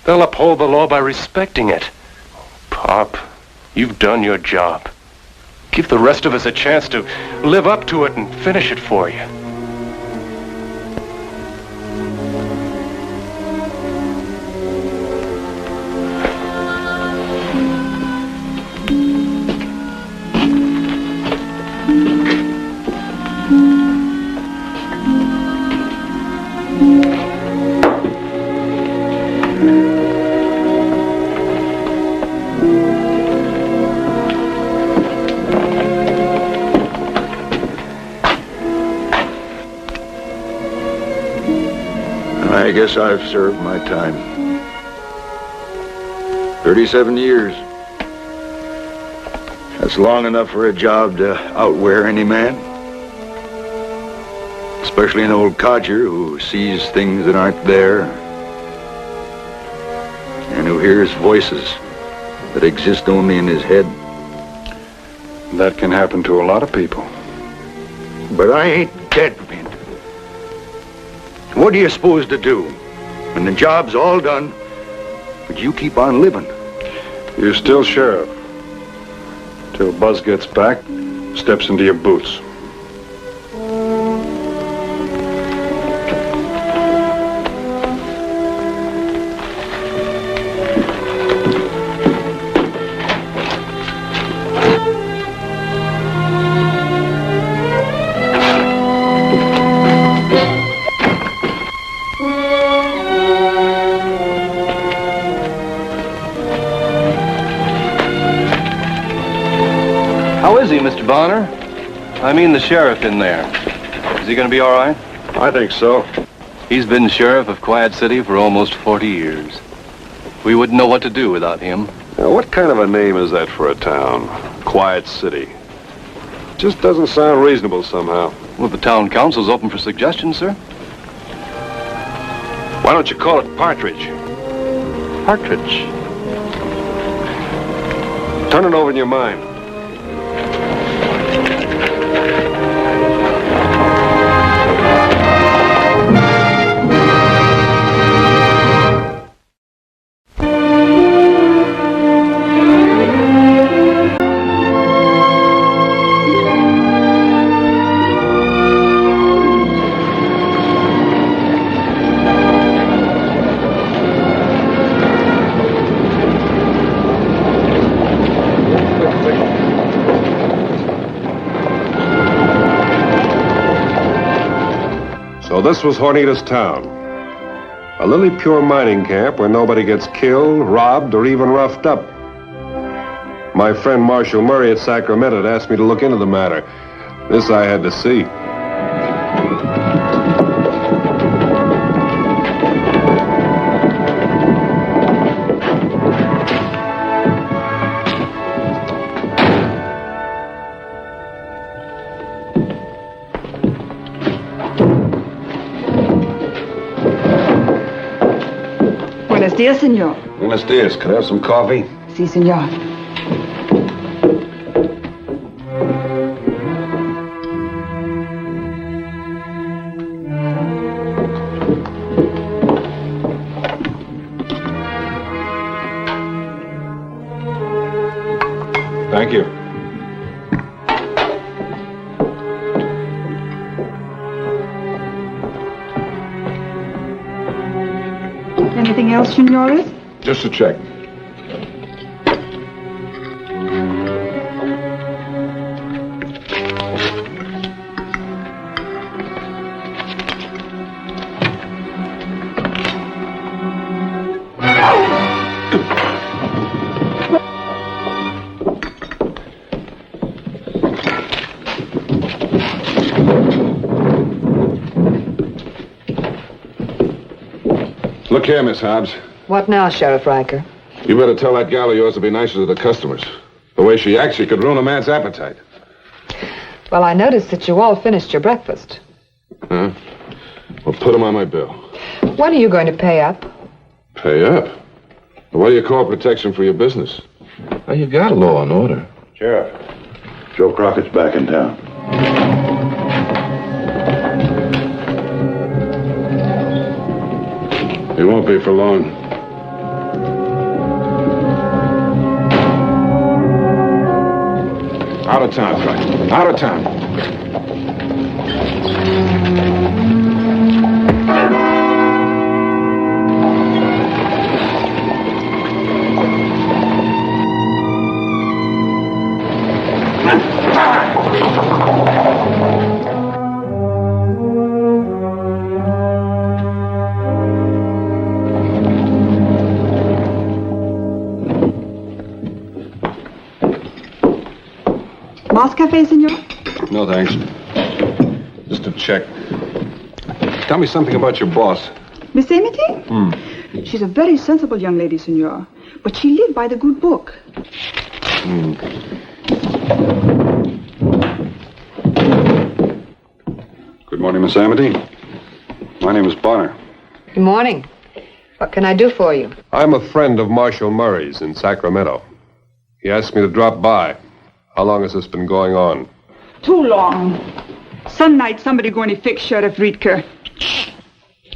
They'll uphold the law by respecting it. Pop, you've done your job. Give the rest of us a chance to live up to it and finish it for you. I guess I've served my time. 37 years. That's long enough for a job to outwear any man. Especially an old codger who sees things that aren't there. And who hears voices that exist only in his head. That can happen to a lot of people. But I ain't dead, Mint. What are you supposed to do when the job's all done, but you keep on living? You're still sheriff. Till Buzz gets back, steps into your boots. How is he, Mr. Bonner? I mean the sheriff in there. Is he going to be all right? I think so. He's been sheriff of Quiet City for almost 40 years. We wouldn't know what to do without him. Now, what kind of a name is that for a town? Quiet City. Just doesn't sound reasonable somehow. Well, the town council's open for suggestions, sir. Why don't you call it Partridge? Partridge. Turn it over in your mind. So this was Hornitas Town, a lily pure mining camp where nobody gets killed, robbed, or even roughed up. My friend Marshal Murray at Sacramento had asked me to look into the matter. This I had to see. Buenos días, señor. Buenos dias. Could I have some coffee? Sí, señor. Thank you. Anything else, senores? Just a check. Look here, Miss Hobbs. What now, Sheriff Riker? You better tell that gal of yours to be nicer to the customers. The way she acts, she could ruin a man's appetite. Well, I noticed that you all finished your breakfast. Huh? Well, put them on my bill. When are you going to pay up? Pay up? What do you call protection for your business? Well, you got law and order. Sheriff, Joe Crockett's back in town. He won't be for long. Out of town, Crockett. Out of town. Moss Cafe, senor? No, thanks. Just a check. Tell me something about your boss. Miss Amity? She's a very sensible young lady, senor. But she lived by the good book. Good morning, Miss Amity. My name is Bonner. Good morning. What can I do for you? I'm a friend of Marshal Murray's in Sacramento. He asked me to drop by. How long has this been going on? Too long. Some night somebody going to fix Sheriff Riedker.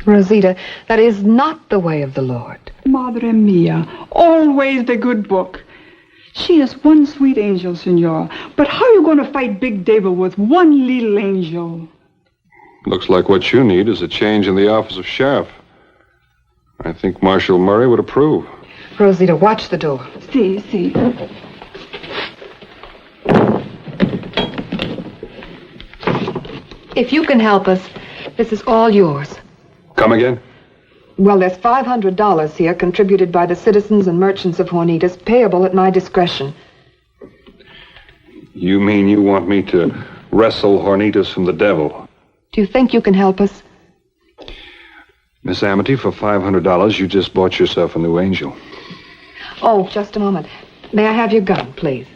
Rosita, that is not the way of the Lord. Madre mia, always the good book. She is one sweet angel, senor. But how are you going to fight Big Devil with one little angel? Looks like what you need is a change in the office of sheriff. I think Marshal Murray would approve. Rosita, watch the door. See. If you can help us, this is all yours. Come again? Well, there's $500 here contributed by the citizens and merchants of Hornitas, payable at my discretion. You mean you want me to wrestle Hornitas from the devil? Do you think you can help us? Miss Amity, for $500, you just bought yourself a new angel. Oh, just a moment. May I have your gun, please?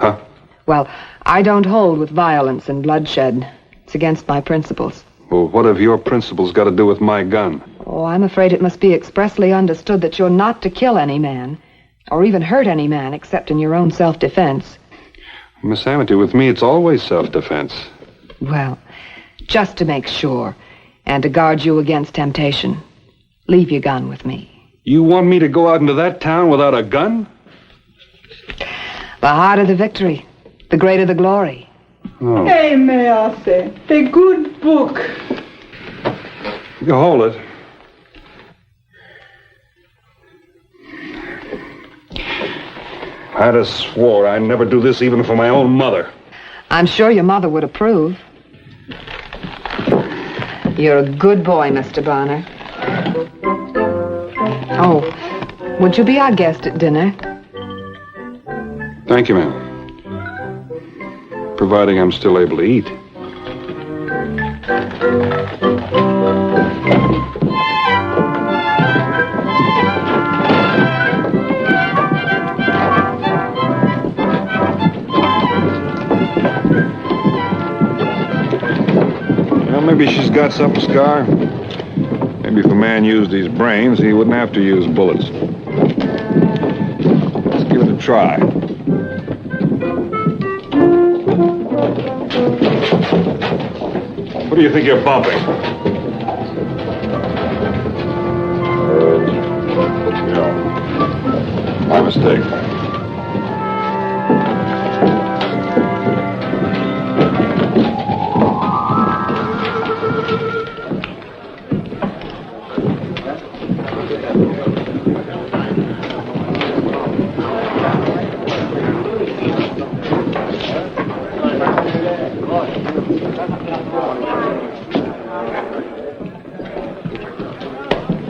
Huh? Well, I don't hold with violence and bloodshed. It's against my principles. Well, what have your principles got to do with my gun? Oh, I'm afraid it must be expressly understood that you're not to kill any man, or even hurt any man except in your own self-defense. Miss Amity, with me, it's always self-defense. Well, just to make sure, and to guard you against temptation, leave your gun with me. You want me to go out into that town without a gun? The harder the victory, the greater the glory. Oh. Hey, may I say, the good book. You hold it. I'd have swore I'd never do this even for my own mother. I'm sure your mother would approve. You're a good boy, Mr. Bonner. Oh, would you be our guest at dinner? Thank you, ma'am. Providing I'm still able to eat. Well, maybe she's got something, Scar. Maybe if a man used his brains, he wouldn't have to use bullets. Let's give it a try. What do you think you're bumping? Yeah. My mistake.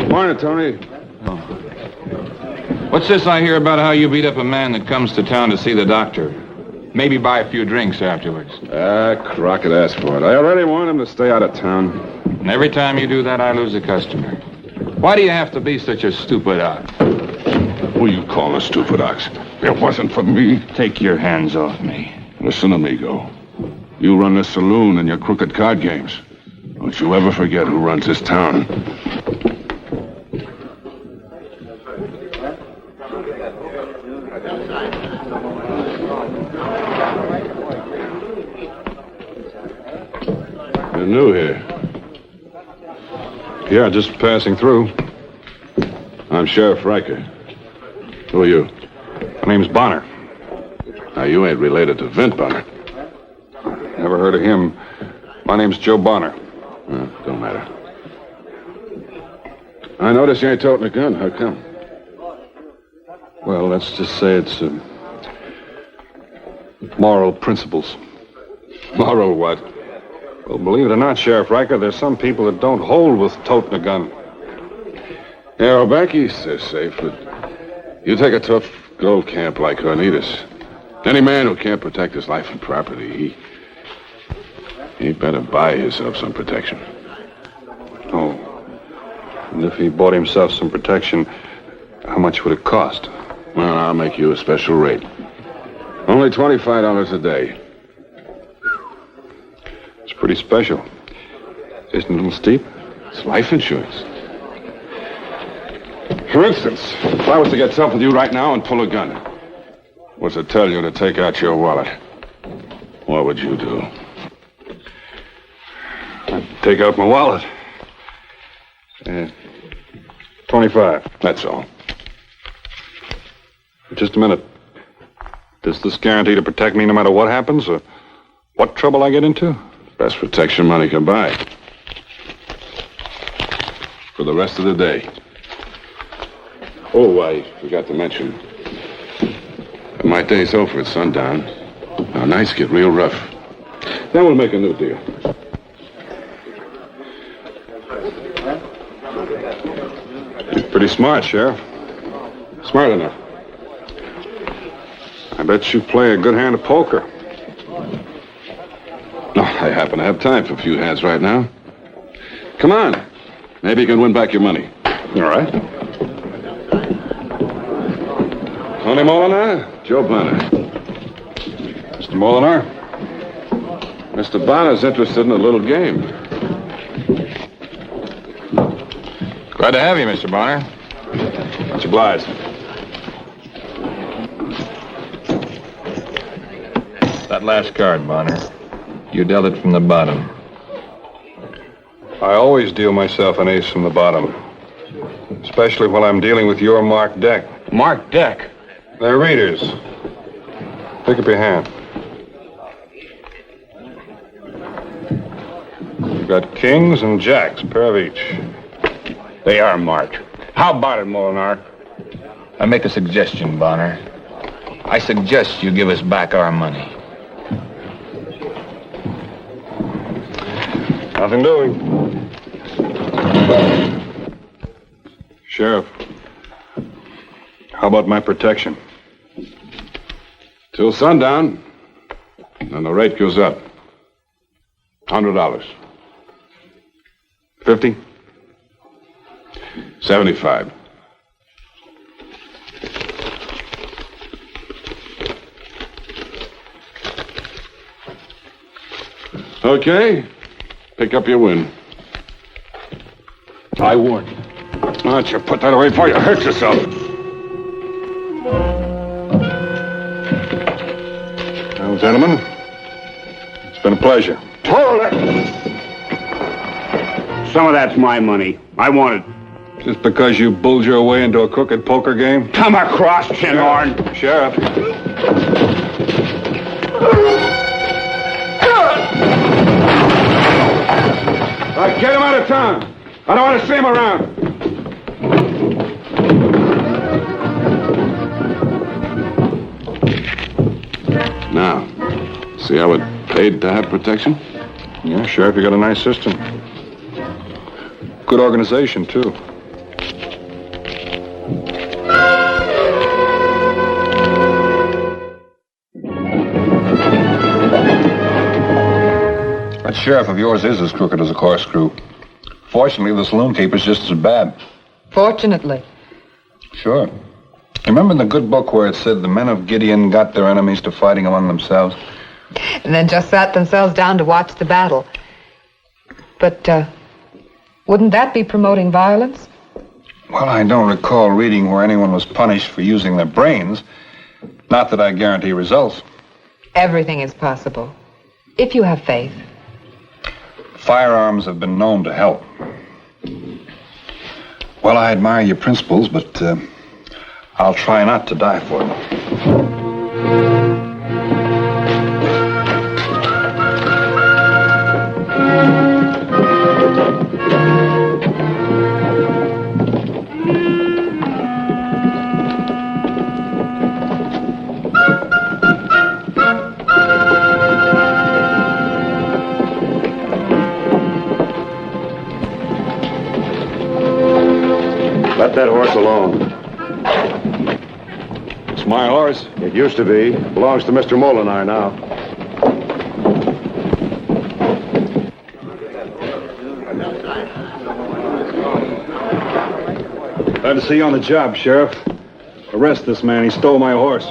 Morning, Tony. What's this I hear about how you beat up a man that comes to town to see the doctor? Maybe buy a few drinks afterwards. Crockett asked for it. I already warned him to stay out of town. And every time you do that, I lose a customer. Why do you have to be such a stupid ox? Who you call a stupid ox? It wasn't for me. Take your hands off me. Listen, amigo. You run this saloon and your crooked card games. Don't you ever forget who runs this town. You're new here. Yeah, just passing through. I'm Sheriff Riker. Who are you? My name's Bonner. Now, you ain't related to Vint Bonner. Never heard of him. My name's Joe Bonner. Don't matter. I notice you ain't toting a gun. How come? Well, let's just say it's moral principles. Moral what? Well, believe it or not, Sheriff Riker, there's some people that don't hold with toting a gun. Yeah, well, back east they're safe, but you take a tough gold camp like Hornitas. Any man who can't protect his life and property, he better buy himself some protection. Oh. And if he bought himself some protection, how much would it cost? Well, I'll make you a special rate. Only $25 a day. It's pretty special. Isn't it a little steep? It's life insurance. For instance, if I was to get tough with you right now and pull a gun, was to tell you to take out your wallet, what would you do? I'd take out my wallet. 25. That's all. Just a minute. Does this guarantee to protect me no matter what happens, or what trouble I get into? Best protection money can buy. For the rest of the day. Oh, I forgot to mention. My day's over at sundown. Now, nights get real rough. Then we'll make a new deal. You're pretty smart, Sheriff. Smart enough. I bet you play a good hand of poker. No, I happen to have time for a few hands right now. Come on. Maybe you can win back your money. All right. Tony Molinar, Joe Bonner. Mr. Molinar? Mr. Bonner's interested in a little game. Glad to have you, Mr. Bonner. Much obliged. That last card, Bonner. You dealt it from the bottom. I always deal myself an ace from the bottom. Especially while I'm dealing with your marked deck. Marked deck? They're readers. Pick up your hand. You've got kings and jacks, a pair of each. They are marked. How about it, Molinar? I make a suggestion, Bonner. I suggest you give us back our money. Nothing doing. Sheriff, how about my protection? Till sundown, and the rate goes up. $100. 50? 75. Okay. Pick up your win. I warn you. Why don't you put that away before you hurt yourself? Well, gentlemen, it's been a pleasure. Hold it! Some of that's my money. I want it. Just because you bulled your way into a crooked poker game? Come across, Chinhorn. Sheriff. All right, get him out of town. I don't want to see him around. Now, see how it paid to have protection? Yeah, Sheriff, you got a nice system. Good organization, too. That sheriff of yours is as crooked as a corkscrew. Fortunately, the saloon keeper's just as bad. Fortunately. Sure. You remember in the good book where it said the men of Gideon got their enemies to fighting among themselves? And then just sat themselves down to watch the battle. But, wouldn't that be promoting violence? Well, I don't recall reading where anyone was punished for using their brains. Not that I guarantee results. Everything is possible, if you have faith. Firearms have been known to help. Well, I admire your principles, but I'll try not to die for them. Let that horse alone. It's my horse. It used to be. Belongs to Mr. Molinar now. Glad to see you on the job, Sheriff. Arrest this man. He stole my horse.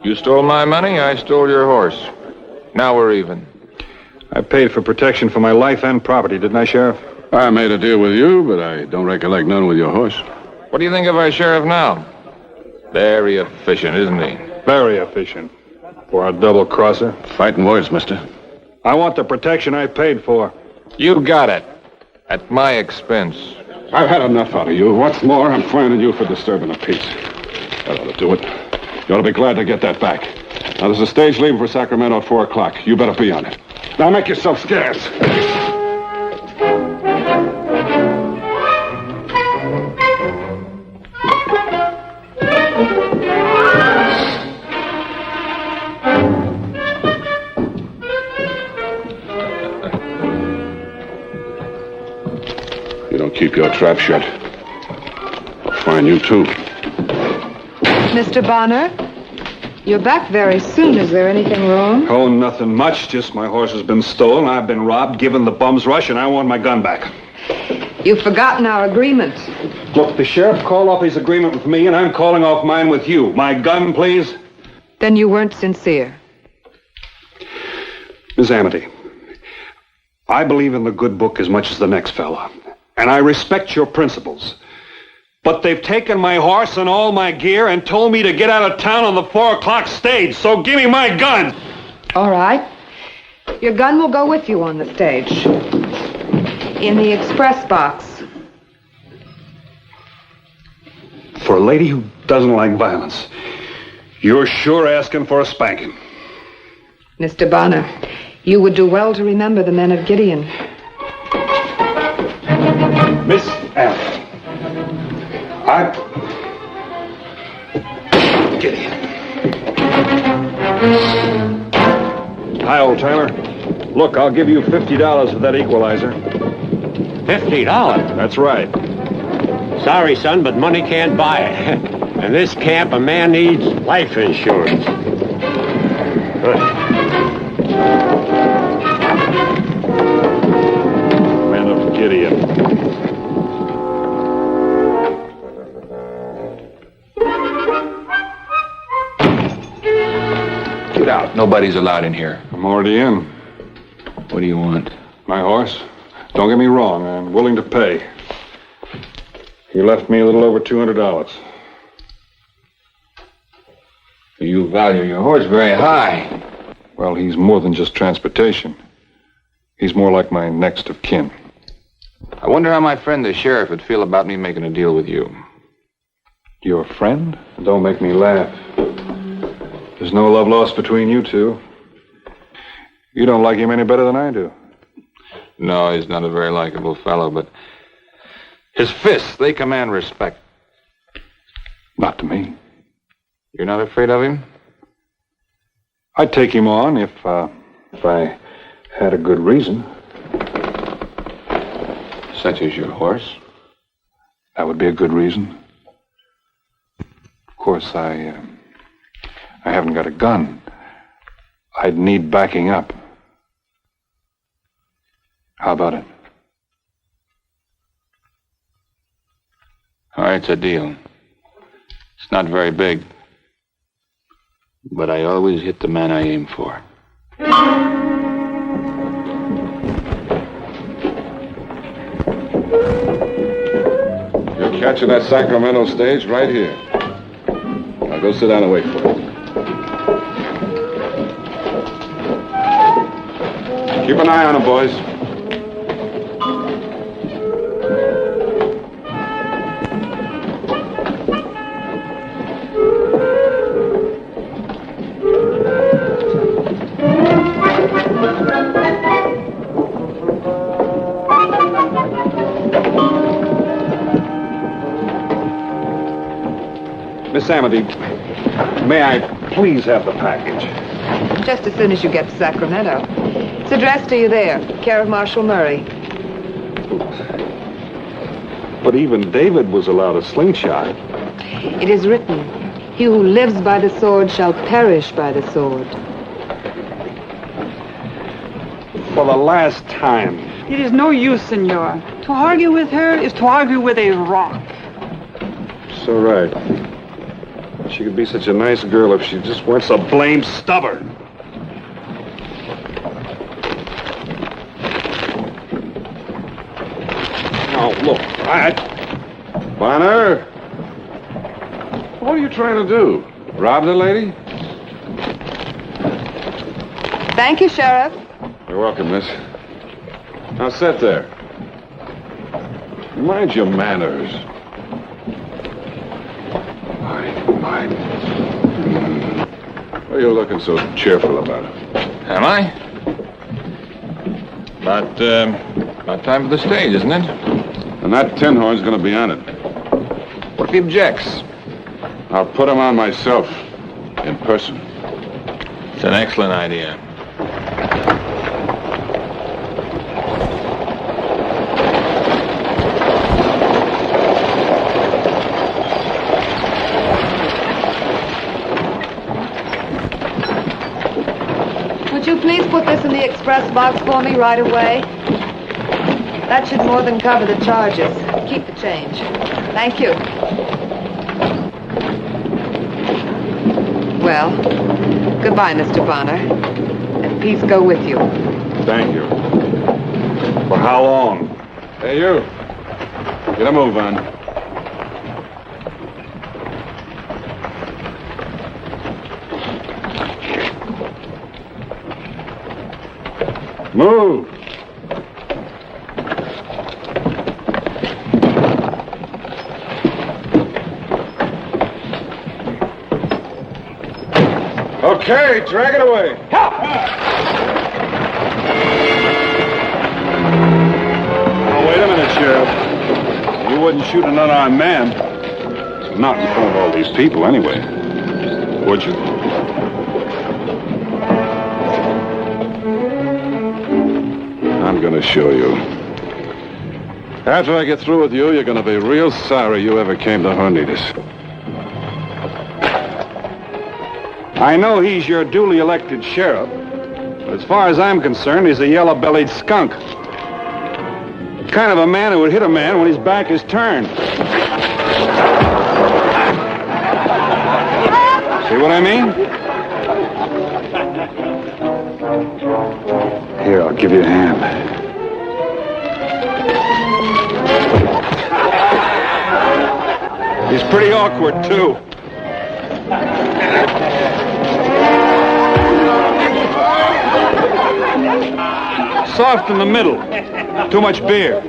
You stole my money, I stole your horse. Now we're even. I paid for protection for my life and property, didn't I, Sheriff? I made a deal with you, but I don't recollect none with your horse. What do you think of our sheriff now? Very efficient, isn't he? Very efficient. For a double-crosser. Fighting words, mister. I want the protection I paid for. You got it. At my expense. I've had enough out of you. What's more, I'm fining you for disturbing the peace. That ought to do it. You ought to be glad to get that back. Now, there's a stage leaving for Sacramento at 4 o'clock. You better be on it. Now, make yourself scarce. You don't keep your trap shut, I'll fine you, too. Mr. Bonner, you're back very soon. Is there anything wrong? Oh, nothing much. Just my horse has been stolen. I've been robbed, given the bum's rush, and I want my gun back. You've forgotten our agreement. Look, the sheriff called off his agreement with me, and I'm calling off mine with you. My gun, please. Then you weren't sincere. Miss Amity, I believe in the good book as much as the next fella, and I respect your principles. But they've taken my horse and all my gear and told me to get out of town on the 4 o'clock stage, so give me my gun! All right. Your gun will go with you on the stage. In the express box. For a lady who doesn't like violence, you're sure asking for a spanking. Mr. Bonner, you would do well to remember the men of Gideon. Miss Amity, Gideon. Hi, old timer. Look, I'll give you $50 for that equalizer. $50? That's right. Sorry, son, but money can't buy it. In this camp, a man needs life insurance. Man of Gideon. Get out. Nobody's allowed in here. I'm already in. What do you want? My horse? Don't get me wrong, I'm willing to pay. He left me a little over $200. You value your horse very high. Well, he's more than just transportation. He's more like my next of kin. I wonder how my friend the sheriff would feel about me making a deal with you. Your friend? Don't make me laugh. There's no love lost between you two. You don't like him any better than I do. No, he's not a very likable fellow, but his fists, they command respect. Not to me. You're not afraid of him? I'd take him on if I had a good reason. Such as your horse? That would be a good reason. Of course, I haven't got a gun. I'd need backing up. How about it? All right, it's a deal. It's not very big. But I always hit the man I aim for. You're catching that Sacramento stage right here. Now go sit down and wait for it. Keep an eye on him, boys. Miss Amity, may I please have the package? Just as soon as you get to Sacramento. It's addressed to you there, care of Marshal Murray. But even David was allowed a slingshot. It is written, he who lives by the sword shall perish by the sword. For the last time. It is no use, senor. To argue with her is to argue with a rock. So right. She could be such a nice girl if she just weren't so blamed stubborn. Now, look, Bonner! What are you trying to do? Rob the lady? Thank you, Sheriff. You're welcome, miss. Now, sit there. Mind your manners. Mine. What are you looking so cheerful about it? Am I? About time for the stage, isn't it? And that tin horn's gonna be on it. What if he objects? I'll put him on myself. In person. It's an excellent idea. Would you please put this in the express box for me right away? That should more than cover the charges. Keep the change. Thank you. Well, goodbye, Mr. Bonner. And peace go with you. Thank you. For how long? Hey, you. Get a move on. Move! Okay, drag it away. Oh, wait a minute, Sheriff. You wouldn't shoot an unarmed man. Not in front of all these people, anyway. Would you? I'm gonna show you. After I get through with you, you're gonna be real sorry you ever came to Hornitas. I know he's your duly elected sheriff, but as far as I'm concerned, he's a yellow-bellied skunk. The kind of a man who would hit a man when his back is turned. See what I mean? Here, I'll give you a hand. He's pretty awkward, too. Soft in the middle. Too much beer.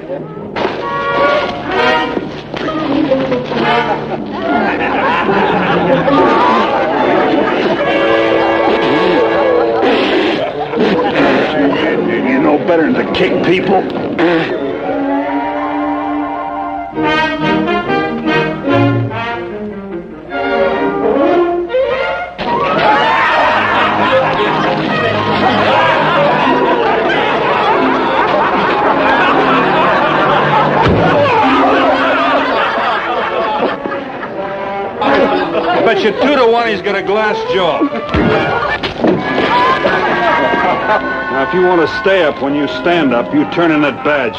You know better than to kick people. I bet you 2 to 1 he's got a glass jaw. Now, if you want to stay up when you stand up, you turn in that badge.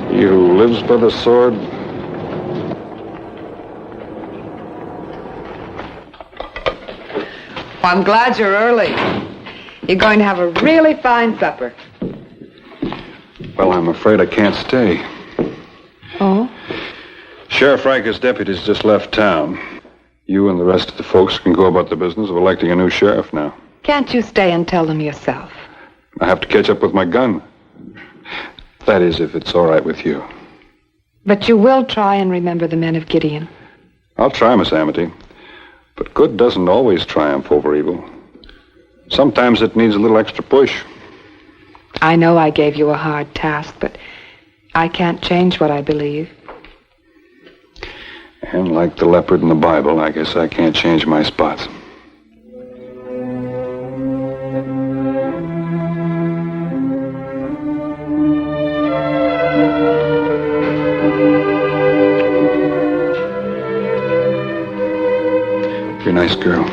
He who lives by the sword. Well, I'm glad you're early. You're going to have a really fine supper. Well, I'm afraid I can't stay. Oh? Sheriff Riker's deputies just left town. You and the rest of the folks can go about the business of electing a new sheriff now. Can't you stay and tell them yourself? I have to catch up with my gun. That is, if it's all right with you. But you will try and remember the men of Gideon. I'll try, Miss Amity. But good doesn't always triumph over evil. Sometimes it needs a little extra push. I know I gave you a hard task, but I can't change what I believe. And like the leopard in the Bible, I guess I can't change my spots. You're a nice girl.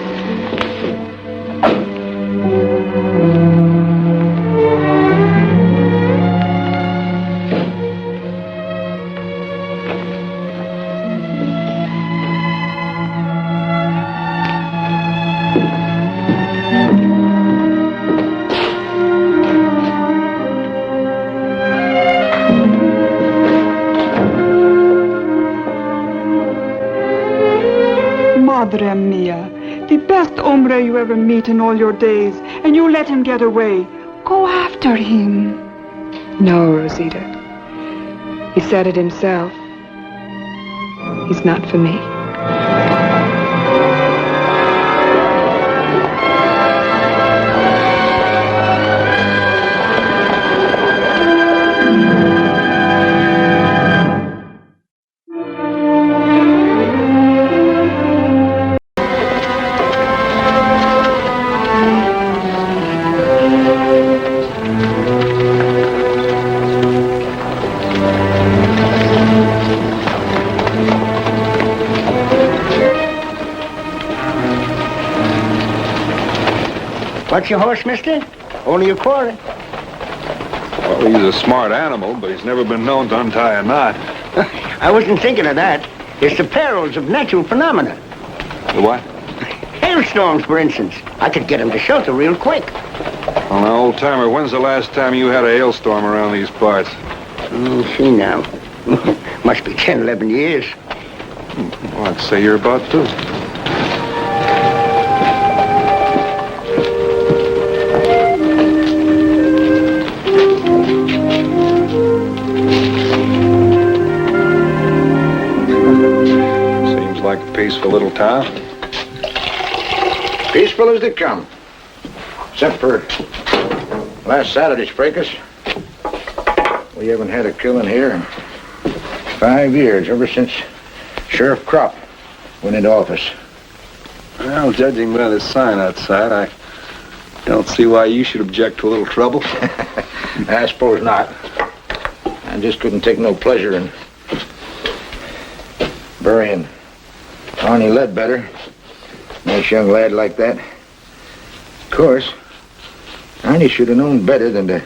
Madre mia, the best hombre you ever meet in all your days, and you let him get away. Go after him. No, Rosita. He said it himself. He's not for me. What's your horse, mister? Only a quarter. Well, he's a smart animal, but he's never been known to untie a knot. I wasn't thinking of that. It's the perils of natural phenomena. The what? Hailstorms, for instance. I could get him to shelter real quick. Well, now, old-timer, when's the last time you had a hailstorm around these parts? See now. Must be 10, 11 years. Well, I'd say you're about due. Seems like a peaceful little town. Peaceful as they come. Except for last Saturday's fracas. We haven't had a killing here in 5 years, ever since Sheriff Kropp went into office. Well, judging by the sign outside, I don't see why you should object to a little trouble. I suppose not. I just couldn't take no pleasure in burying Arnie Ledbetter. Nice young lad like that. Of course, Arnie should have known better than to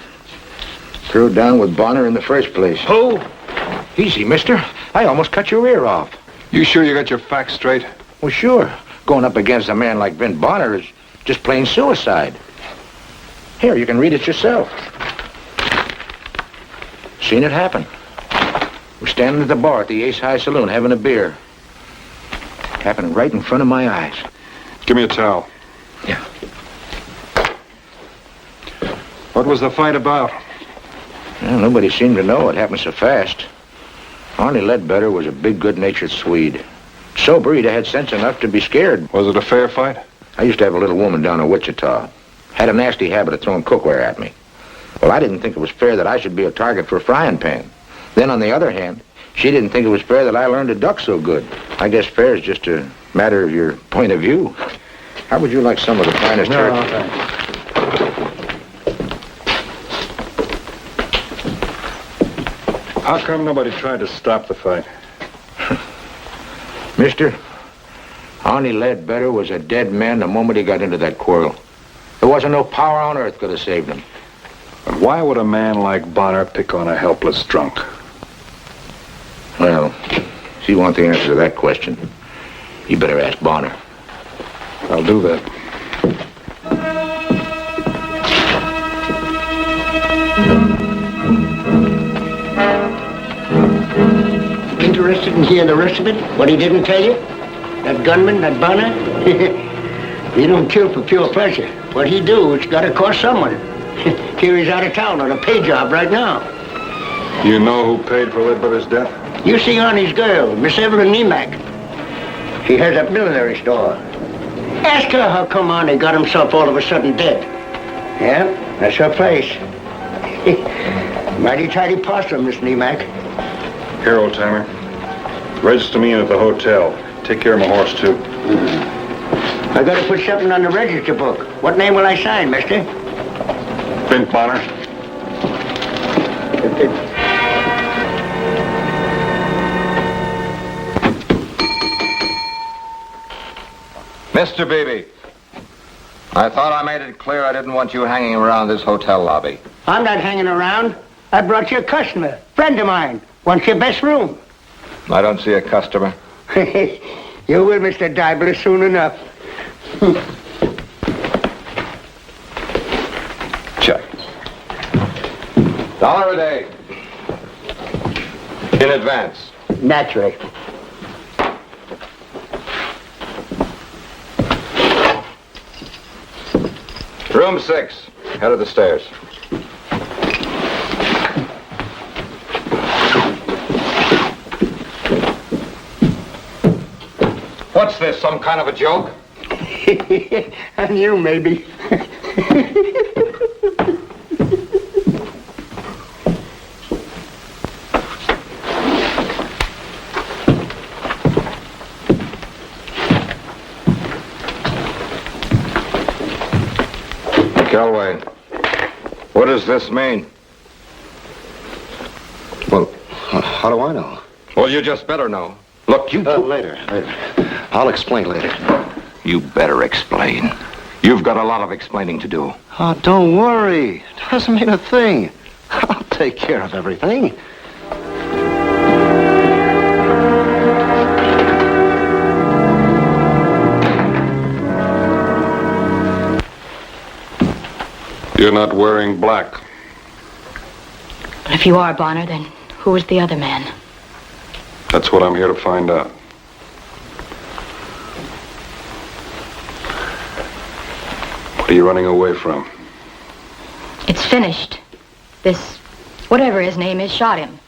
throw down with Bonner in the first place. Oh, easy, mister. I almost cut your ear off. You sure you got your facts straight? Well, sure. Going up against a man like Vin Bonner is just plain suicide. Here, you can read it yourself. Seen it happen. We're standing at the bar at the Ace High Saloon having a beer. Happened right in front of my eyes. Give me a towel. Yeah. What was the fight about? Well, nobody seemed to know it happened so fast. Arnie Ledbetter was a big, good-natured Swede. Sober, he'd had sense enough to be scared. Was it a fair fight? I used to have a little woman down in Wichita. Had a nasty habit of throwing cookware at me. Well, I didn't think it was fair that I should be a target for a frying pan. Then, on the other hand, she didn't think it was fair that I learned to duck so good. I guess fair is just a matter of your point of view. How would you like some of the finest turkey? Thanks. How come nobody tried to stop the fight? Mister, Arnie Ledbetter was a dead man the moment he got into that quarrel. There wasn't no power on earth could have saved him. But why would a man like Bonner pick on a helpless drunk? Well, if you want the answer to that question, you better ask Bonner. I'll do that. Interested in hearing the rest of it? What he didn't tell you? That gunman, that Bonner? He don't kill for pure pleasure. What he do, it's got to cost someone. Here he's out of town on a pay job right now. You know who paid for Ledbetter's death? You see Arnie's girl, Miss Evelyn Nemack. She has a millinery store. Ask her how come Arnie got himself all of a sudden dead. Yeah, that's her place. Mighty tidy possum, Miss Nemack. Here, old-timer. Register me in at the hotel. Take care of my horse, too. I gotta put something on the register book. What name will I sign, mister? Bint Bonner. Mr. Beebe, I thought I made it clear I didn't want you hanging around this hotel lobby. I'm not hanging around. I brought you a customer. Friend of mine. Wants your best room. I don't see a customer. You will, Mr. Dibler, soon enough. Check. $1 a day. In advance. Naturally. Room 6. Head of the stairs. What's this, some kind of a joke? And you, maybe. Galway, what does this mean? Well, how do I know? Well, you just better know. Look, you... Later. I'll explain later. You better explain. You've got a lot of explaining to do. Oh, don't worry. It doesn't mean a thing. I'll take care of everything. You're not wearing black. If you are Bonner, then who was the other man? That's what I'm here to find out. What are you running away from? It's finished. This, whatever his name is, shot him.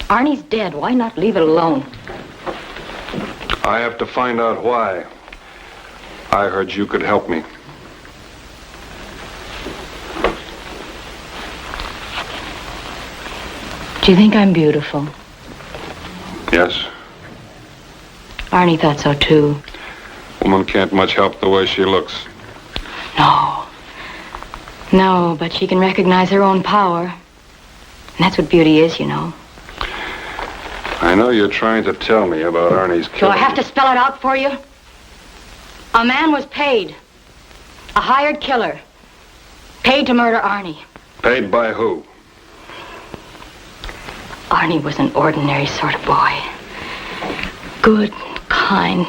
Arnie's dead. Why not leave it alone? I have to find out why. I heard you could help me. Do you think I'm beautiful? Yes. Arnie thought so, too. Woman can't much help the way she looks. No. No, but she can recognize her own power. And that's what beauty is, you know. I know you're trying to tell me about Arnie's Do killing. I have to spell it out for you? A man was paid. A hired killer. Paid to murder Arnie. Paid by who? Arnie was an ordinary sort of boy. Good, kind,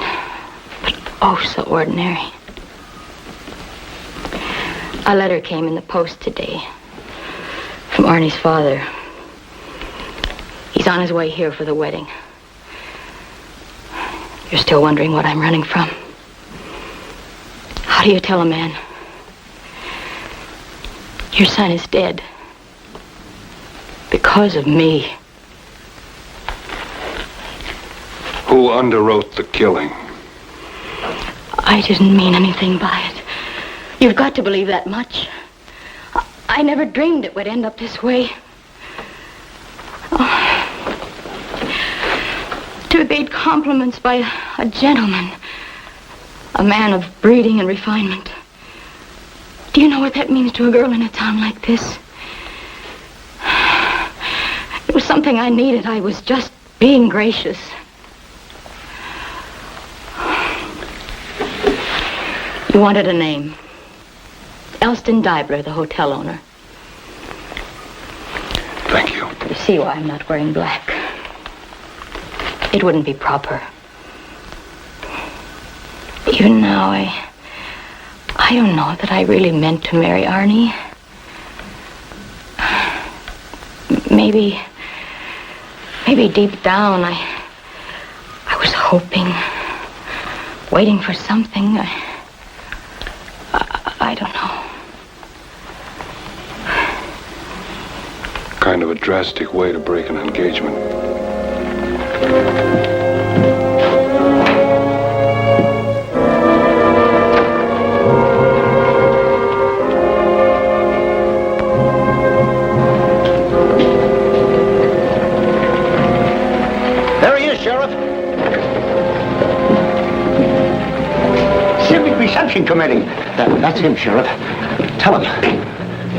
but oh so ordinary. A letter came in the post today from Arnie's father. He's on his way here for the wedding. You're still wondering what I'm running from? How do you tell a man? Your son is dead. Because of me. Who underwrote the killing? I didn't mean anything by it. You've got to believe that much. I never dreamed it would end up this way. Oh. To be paid compliments by a gentleman. A man of breeding and refinement. Do you know what that means to a girl in a town like this? It was something I needed. I was just being gracious. You wanted a name. Elston Dibler, the hotel owner. Thank you. You see why I'm not wearing black. It wouldn't be proper. Even now, I don't know that I really meant to marry Arnie. Maybe deep down, I was hoping, waiting for something. I don't know. Kind of a drastic way to break an engagement. There he is, Sheriff. Civic Reception Committee. That's him, Sheriff. Tell him.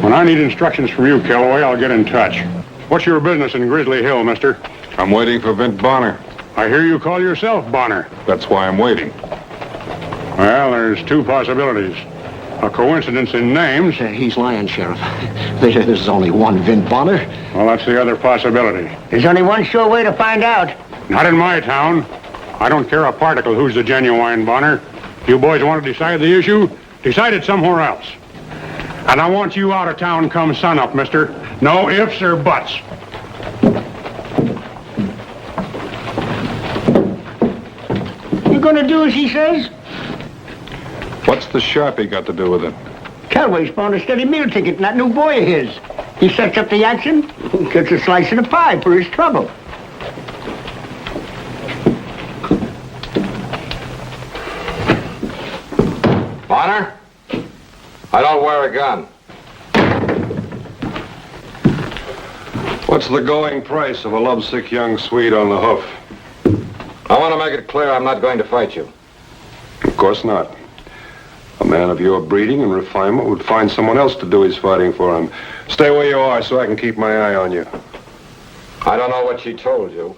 When I need instructions from you, Calloway, I'll get in touch. What's your business in Grizzly Hill, mister? I'm waiting for Vint Bonner. I hear you call yourself Bonner. That's why I'm waiting. Well, there's two possibilities. A coincidence in names. He's lying, Sheriff. There's only one Vint Bonner. Well, that's the other possibility. There's only one sure way to find out. Not in my town. I don't care a particle who's the genuine Bonner. You boys want to decide the issue? Decide it somewhere else. And I want you out of town come sunup, mister. No ifs or buts. You gonna do as he says? What's the Sharpie got to do with it? Calloway's found a steady meal ticket in that new boy of his. He sets up the action, gets a slice of the pie for his trouble. Bonner? I don't wear a gun. What's the going price of a lovesick young Swede on the hoof? I want to make it clear I'm not going to fight you. Of course not. A man of your breeding and refinement would find someone else to do his fighting for him. Stay where you are so I can keep my eye on you. I don't know what she told you.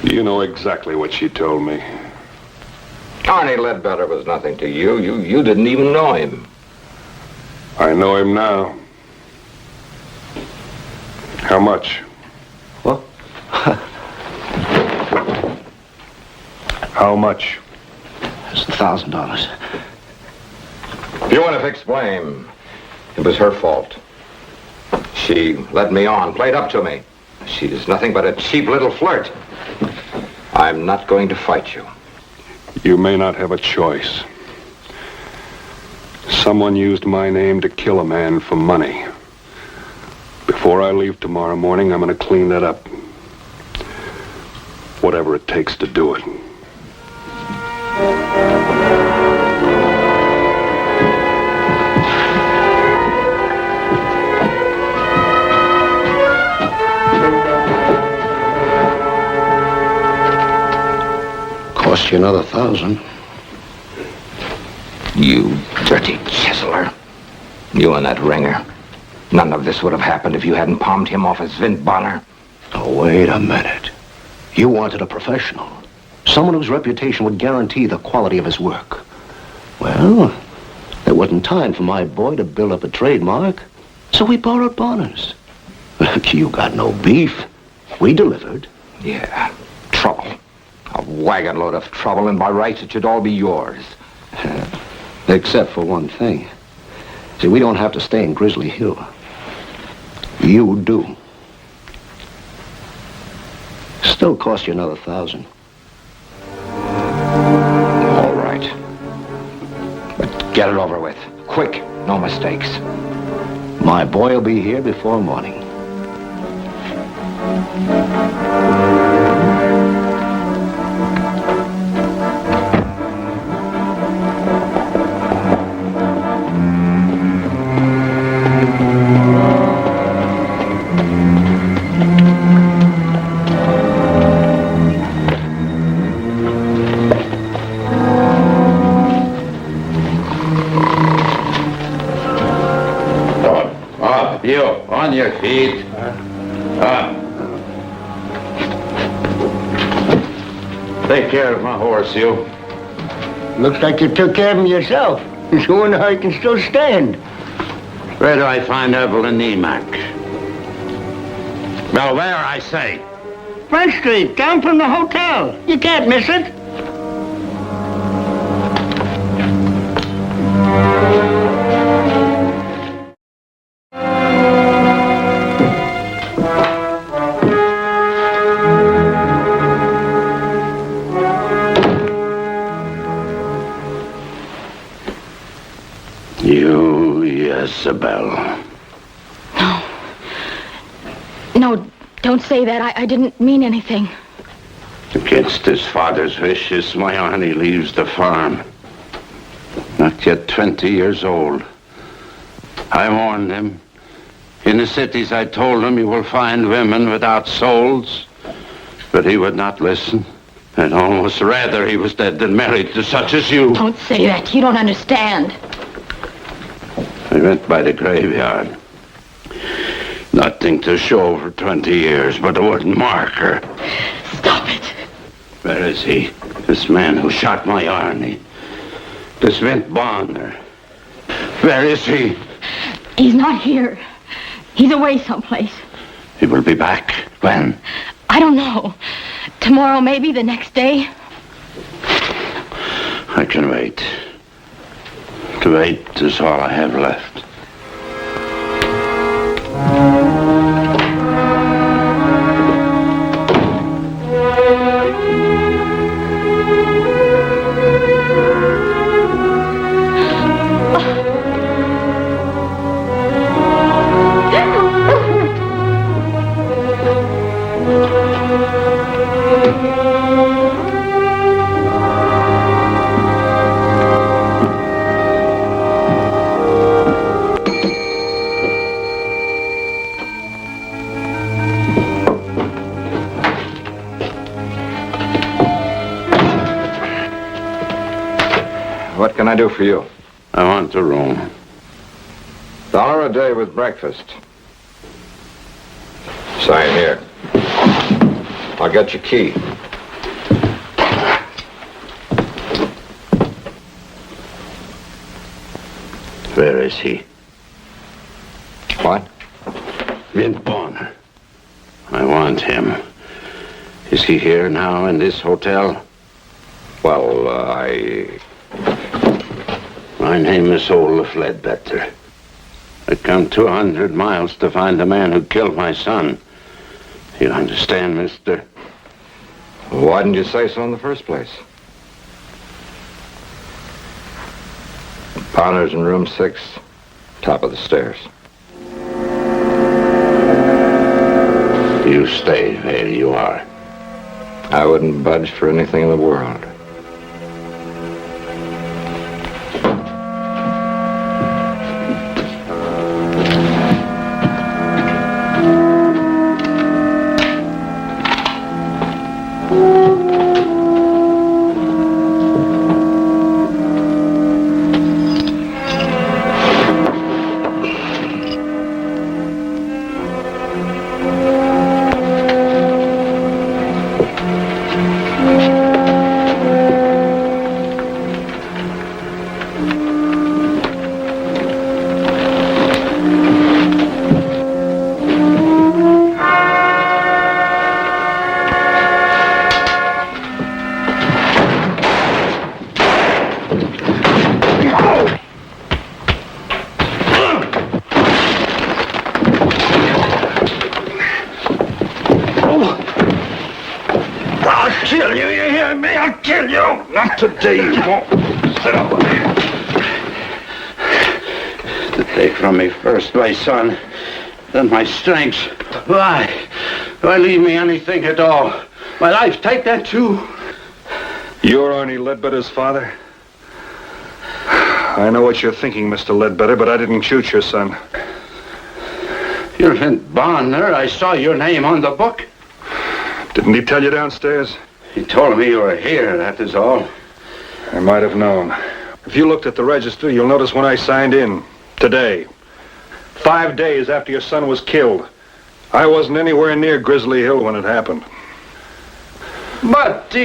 You know exactly what she told me. Arnie Ledbetter was nothing to you. You didn't even know him. I know him now. How much? What? How much? It's $1,000. If you want to fix blame, it was her fault. She led me on, played up to me. She is nothing but a cheap little flirt. I'm not going to fight you. You may not have a choice. Someone used my name to kill a man for money. Before I leave tomorrow morning, I'm going to clean that up. Whatever it takes to do it. Cost you another $1,000. You dirty chiseler. You and that ringer. None of this would have happened if you hadn't palmed him off as Vint Bonner. Oh, wait a minute. You wanted a professional. Someone whose reputation would guarantee the quality of his work. Well, there wasn't time for my boy to build up a trademark, so we borrowed Bonner's. You got no beef. We delivered. Yeah, trouble. A wagon load of trouble, and by rights it should all be yours. Except for one thing. See, we don't have to stay in Grizzly Hill. You do. Still cost you another $1,000. All right. But get it over with. Quick, no mistakes. My boy will be here before morning. Take care of my horse, you. Looks like you took care of him yourself. Just wonder how he can still stand. Where do I find Evelyn Emack? Well, where, I say? Front Street, down from the hotel. You can't miss it. You, Isabel. No, don't say that. I didn't mean anything. Against his father's wishes, my Arnie leaves the farm. Not yet 20 years old. I warned him. In the cities, I told him you will find women without souls. But he would not listen. I'd almost rather he was dead than married to such as you. Don't say that. You don't understand. I went by the graveyard. Nothing to show for 20 years, but a wooden marker. Stop it. Where is he? This man who shot my Arnie. This Vint Bonner. Where is he? He's not here. He's away someplace. He will be back. When? I don't know. Tomorrow, maybe the next day. I can wait. To wait is all I have left. What can I do for you? I want a room. $1 a day with breakfast. Sign here. I'll get your key. Where is he? What? Vint Bonner. I want him. Is he here now in this hotel? Well, My name is Olaf Ledbetter. I come 200 miles to find the man who killed my son. You understand, mister? Why didn't you say so in the first place? Bonner's in room 6, top of the stairs. You stay where you are. I wouldn't budge for anything in the world. Not today, you won't. Sit up. To take from me first my son, then my strength. Why? Why leave me anything at all? My life, take that too. You're Arnie Ledbetter's father? I know what you're thinking, Mr. Ledbetter, but I didn't shoot your son. You're Vint Bonner. I saw your name on the book. Didn't he tell you downstairs? He told me you were here, that is all. I might have known. If you looked at the register, you'll notice when I signed in. Today. 5 days after your son was killed. I wasn't anywhere near Grizzly Hill when it happened. But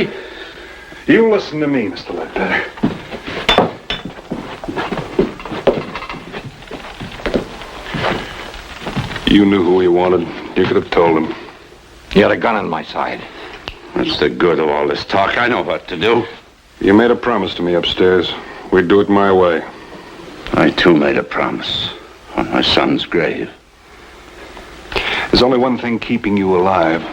You listen to me, Mr. Ledbetter. You knew who he wanted. You could have told him. You had a gun on my side. What's the good of all this talk? I know what to do. You made a promise to me upstairs. We'd do it my way. I, too, made a promise on my son's grave. There's only one thing keeping you alive.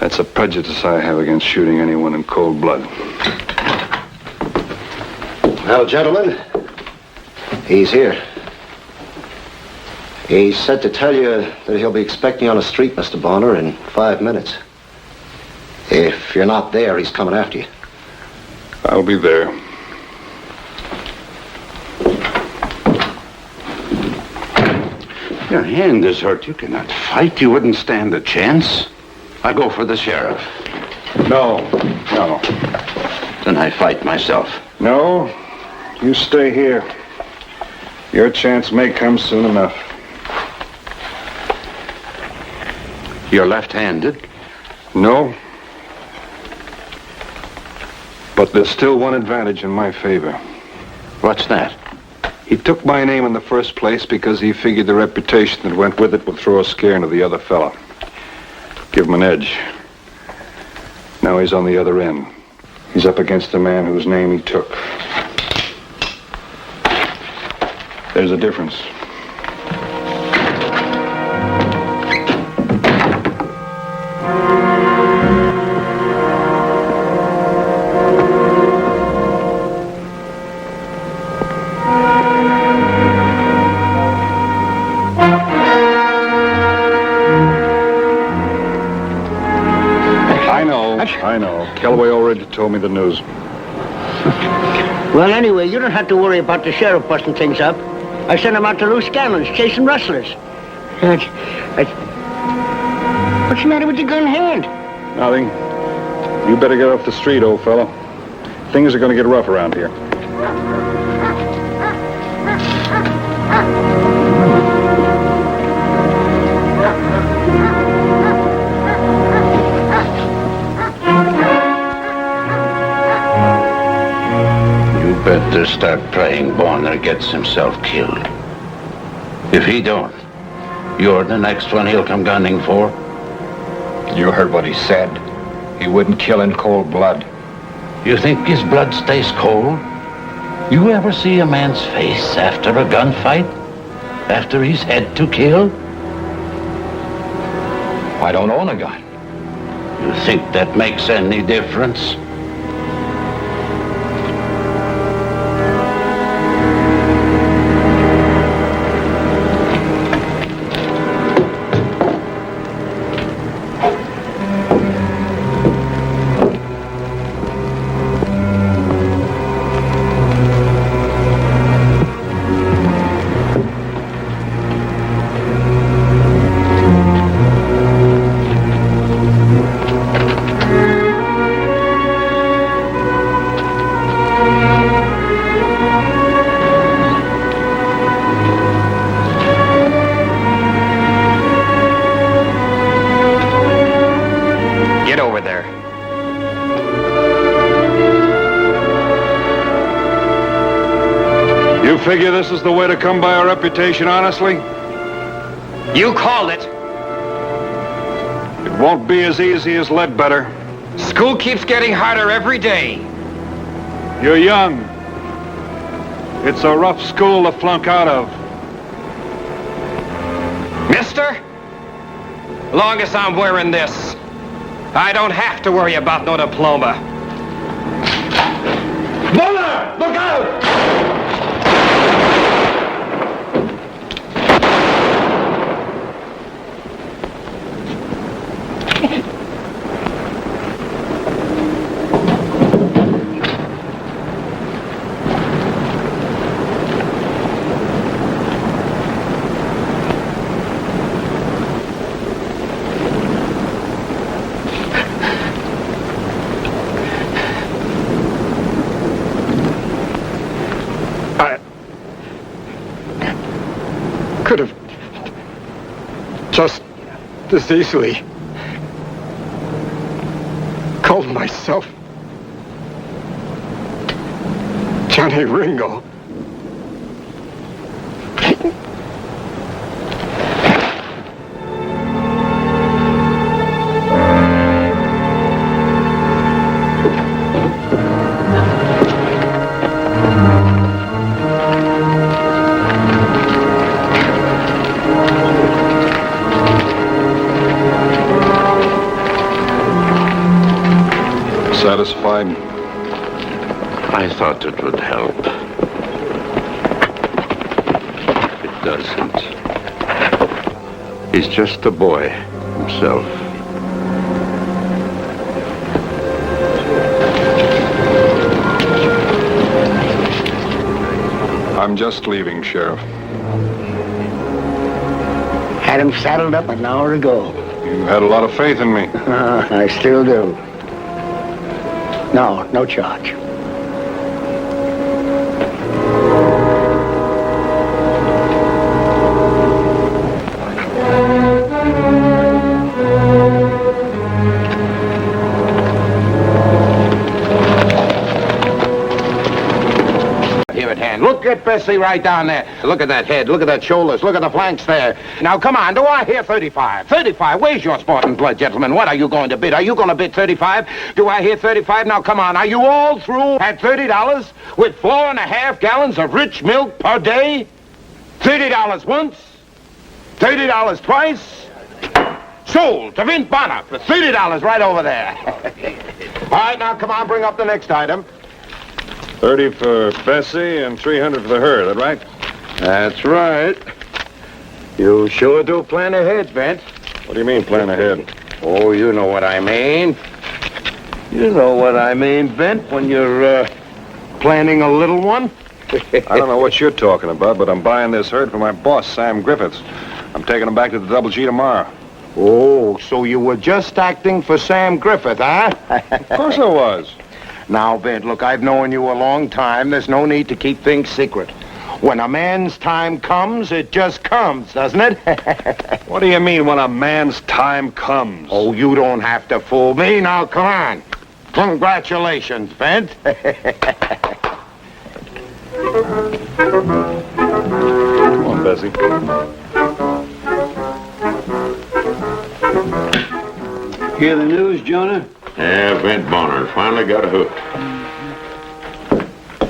That's a prejudice I have against shooting anyone in cold blood. Well, gentlemen, he's here. He said to tell you that he'll be expecting you on the street, Mr. Bonner, in 5 minutes. If you're not there, he's coming after you. I'll be there. Your hand is hurt. You cannot fight. You wouldn't stand a chance. I go for the sheriff. No. Then I fight myself. No, you stay here. Your chance may come soon enough. You're left-handed? No. But there's still one advantage in my favor. What's that? He took my name in the first place because he figured the reputation that went with it would throw a scare into the other fella. Give him an edge. Now he's on the other end. He's up against a man whose name he took. There's a difference. I know. Kellaway already told me the news. Well, anyway, you don't have to worry about the sheriff busting things up. I sent him out to loose scandals, chasing rustlers. What's the matter with your gun hand? Nothing. You better get off the street, old fellow. Things are going to get rough around here. Better start praying Bonner gets himself killed. If he don't, you're the next one he'll come gunning for. You heard what he said. He wouldn't kill in cold blood. You think his blood stays cold? You ever see a man's face after a gunfight? After he's had to kill? I don't own a gun. You think that makes any difference? Figure this is the way to come by a reputation honestly? You called it. It won't be as easy as Ledbetter. School keeps getting harder every day. You're young. It's a rough school to flunk out of. Mister, long as I'm wearing this, I don't have to worry about no diploma. Bonner! Look out! Could have just as easily called myself Johnny Ringo. Satisfied? I thought it would help. It doesn't. He's just a boy himself. I'm just leaving, Sheriff. Had him saddled up an hour ago. You had a lot of faith in me. I still do. No charge. Here at hand. Look at Bessie right down there. Look at that head. Look at that shoulders. Look at the flanks there. Now, come on. Do I hear 35? 35? Where's your sporting blood, gentlemen? What are you going to bid? Are you going to bid 35? Do I hear 35? Now, come on. Are you all through at $30 with 4.5 gallons of rich milk per day? $30 once? $30 twice? Sold to Vint Bonner for $30 right over there. All right, now, come on. Bring up the next item. 30 for Bessie and 300 for the herd, that right? That's right. You sure do plan ahead, Vint. What do you mean, plan ahead? Oh, you know what I mean. You know what I mean, Vint, when you're, planning a little one. I don't know what you're talking about, but I'm buying this herd for my boss, Sam Griffiths. I'm taking him back to the Double G tomorrow. Oh, so you were just acting for Sam Griffith, huh? Of course I was. Now, Vint, look, I've known you a long time. There's no need to keep things secret. When a man's time comes, it just comes, doesn't it? What do you mean, when a man's time comes? Oh, you don't have to fool me. Now, come on. Congratulations, Vint. Come on, Bessie. Hear the news, Jonah? Yeah, Vint Bonner finally got a hook.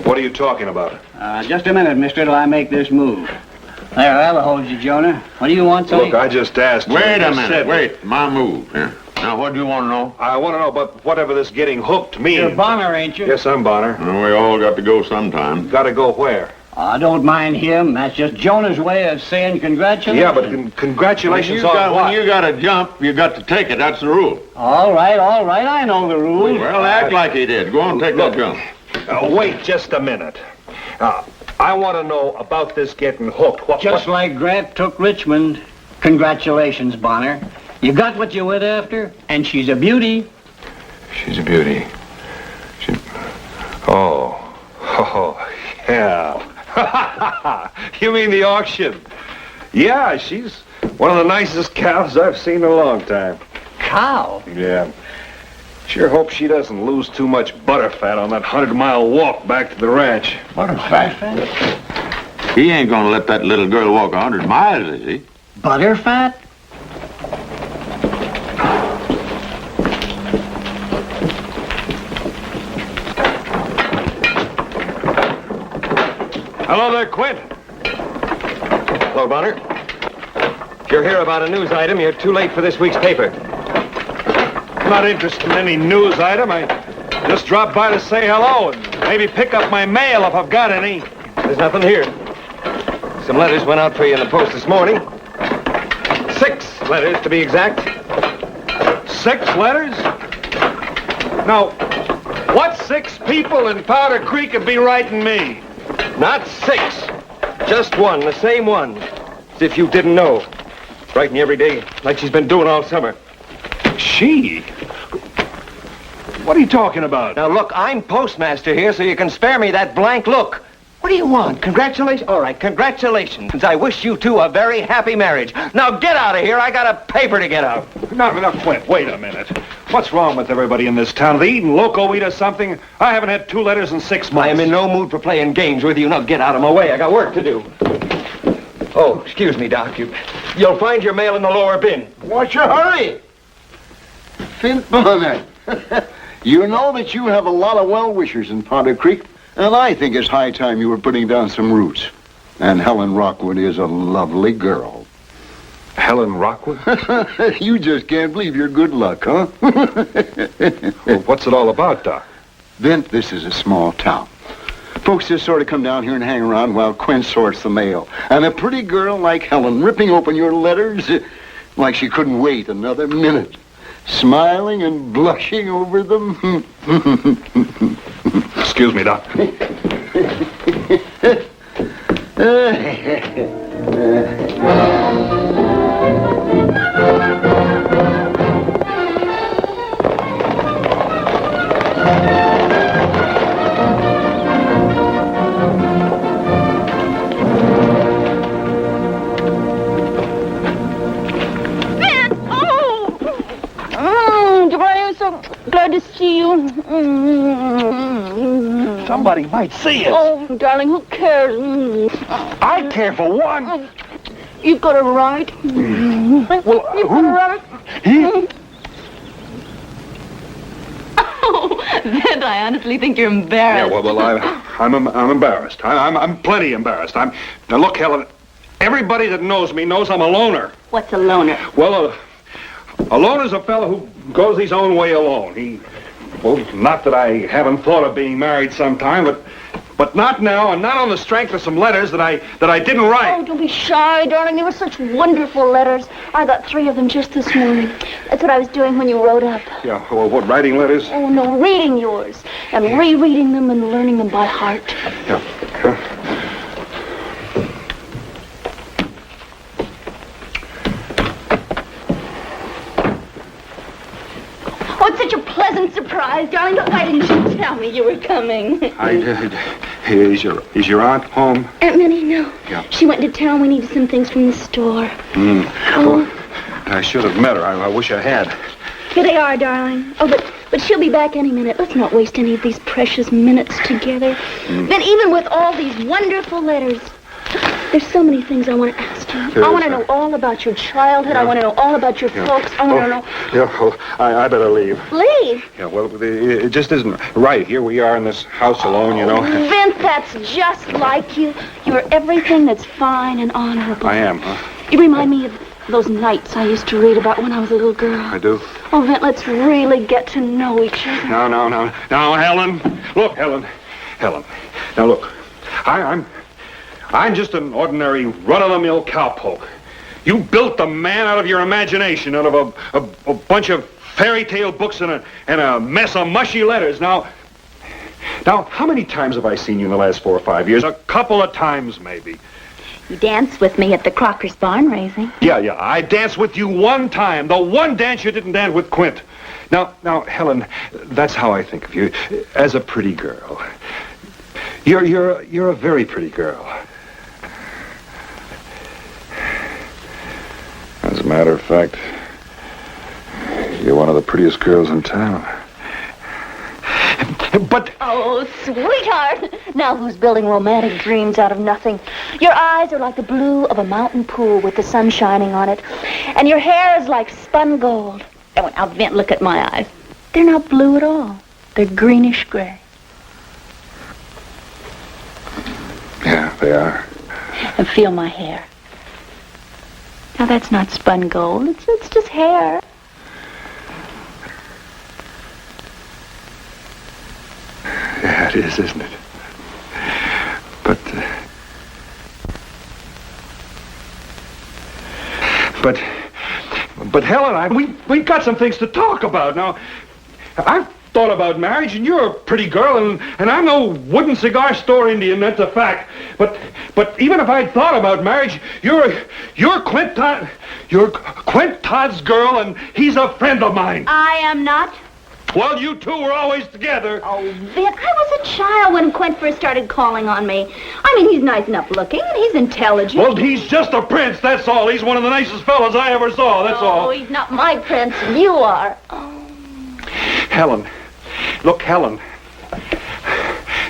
What are you talking about? Just a minute, mister, till I make this move. There, that'll hold you, Jonah. What do you want, Sonny? Look, I just asked you. Wait a You minute, said- wait. My move. Here. Now, what do you want to know? I want to know about whatever this getting hooked means. You're Bonner, ain't you? Yes, I'm Bonner. Well, we all got to go sometime. Got to go where? I don't mind him. That's just Jonah's way of saying congratulations. Yeah, but congratulations on what? When you got to jump, you got to take it. That's the rule. All right. I know the rules. Well, act like he did. Go on, take that jump. Wait just a minute. I want to know about this getting hooked. Just like Grant took Richmond. Congratulations, Bonner. You got what you went after, and she's a beauty. She's a beauty. Oh, yeah. You mean the auction? Yeah, she's one of the nicest cows I've seen in a long time. Cow? Yeah. Sure hope she doesn't lose too much butterfat on that 100-mile walk back to the ranch. Butterfat? He ain't gonna let that little girl walk 100 miles, is he? Butterfat? Hello there, Quint. Hello, Bonner. If you're here about a news item, you're too late for this week's paper. I'm not interested in any news item. I just dropped by to say hello and maybe pick up my mail if I've got any. There's nothing here. Some letters went out for you in the post this morning. 6 letters, to be exact. 6 letters? Now, what 6 people in Powder Creek would be writing me? Not 6. Just one, the same one. As if you didn't know. Writing you every day like she's been doing all summer. She? What are you talking about? Now, look, I'm postmaster here, so you can spare me that blank look. What do you want? Congratulations? All right, congratulations. I wish you two a very happy marriage. Now, get out of here. I got a paper to get out. No, Quint, wait a minute. What's wrong with everybody in this town? Are they eating loco weed or something? I haven't had 2 letters in 6 months. I am in no mood for playing games with you. Now get out of my way. I got work to do. Oh, excuse me, Doc. You'll find your mail in the lower bin. What's your hurry? Flint Bonner. You know that you have a lot of well-wishers in Powder Creek, and I think it's high time you were putting down some roots. And Helen Rockwood is a lovely girl. Helen Rockwood? You just can't believe your good luck, huh? Well, what's it all about, Doc? Vint, this is a small town. Folks just sort of come down here and hang around while Quint sorts the mail. And a pretty girl like Helen ripping open your letters like she couldn't wait another minute. Smiling and blushing over them. Excuse me, Doc. Glad to see you. Somebody might see us. Oh, darling, who cares? I care for one. You've got a right. Well, You've got a right. Oh, Ed, I honestly think you're embarrassed. Yeah, well, I'm embarrassed. I'm plenty embarrassed. Now, look, Helen, everybody that knows me knows I'm a loner. What's a loner? Well, a loner's a fellow who goes his own way alone. Well, not that I haven't thought of being married sometime, but not now, and not on the strength of some letters that I didn't write. Oh, don't be shy, darling. They were such wonderful letters. I got 3 of them just this morning. That's what I was doing when you wrote up. Yeah, well, what, writing letters? Oh, no, reading yours. And rereading them and learning them by heart. Yeah. What's such a pleasant surprise, darling? Why didn't you tell me you were coming? I did. Is your aunt home? Aunt Minnie, no. Yeah. She went to town. We needed some things from the store. Well, I should have met her. I wish I had. Here they are, darling. Oh, but she'll be back any minute. Let's not waste any of these precious minutes together. Then even with all these wonderful letters, there's so many things I want to ask you. I want to know all about your childhood. I want to know all about your folks. I want to know... Yeah, well, I better leave. Leave? Yeah, well, it just isn't right. Here we are in this house alone, you know. Vince, that's just like you. You're everything that's fine and honorable. I am, huh? You remind me of those nights I used to read about when I was a little girl. I do? Oh, Vint, let's really get to know each other. No, Helen. Look, Helen. Now, look. I'm just an ordinary run-of-the-mill cowpoke. You built the man out of your imagination, out of a bunch of fairy tale books and a mess of mushy letters. Now, how many times have I seen you in the last 4 or 5 years? A couple of times, maybe. You danced with me at the Crocker's barn raising. Yeah, I danced with you one time. The one dance you didn't dance with Quint. Now, Helen, that's how I think of you, as a pretty girl. You're a very pretty girl. As a matter of fact, you're one of the prettiest girls in town. But... Oh, sweetheart. Now who's building romantic dreams out of nothing? Your eyes are like the blue of a mountain pool with the sun shining on it. And your hair is like spun gold. Oh, now, Vint, look at my eyes. They're not blue at all. They're greenish gray. Yeah, they are. And feel my hair. Now, that's not spun gold. It's just hair. Yeah, it is, isn't it? But Helen, we've got some things to talk about. Now, I've thought about marriage, and you're a pretty girl, and I'm no wooden cigar store Indian, that's a fact. But even if I'd thought about marriage, you're Quint Todd's girl, and he's a friend of mine. I am not. Well, you two were always together. Oh, Vint, I was a child when Quint first started calling on me. I mean, he's nice enough looking, and he's intelligent. Well, he's just a prince, that's all. He's one of the nicest fellas I ever saw, that's all. Oh, he's not my prince. You are. Oh. Helen. Look, Helen.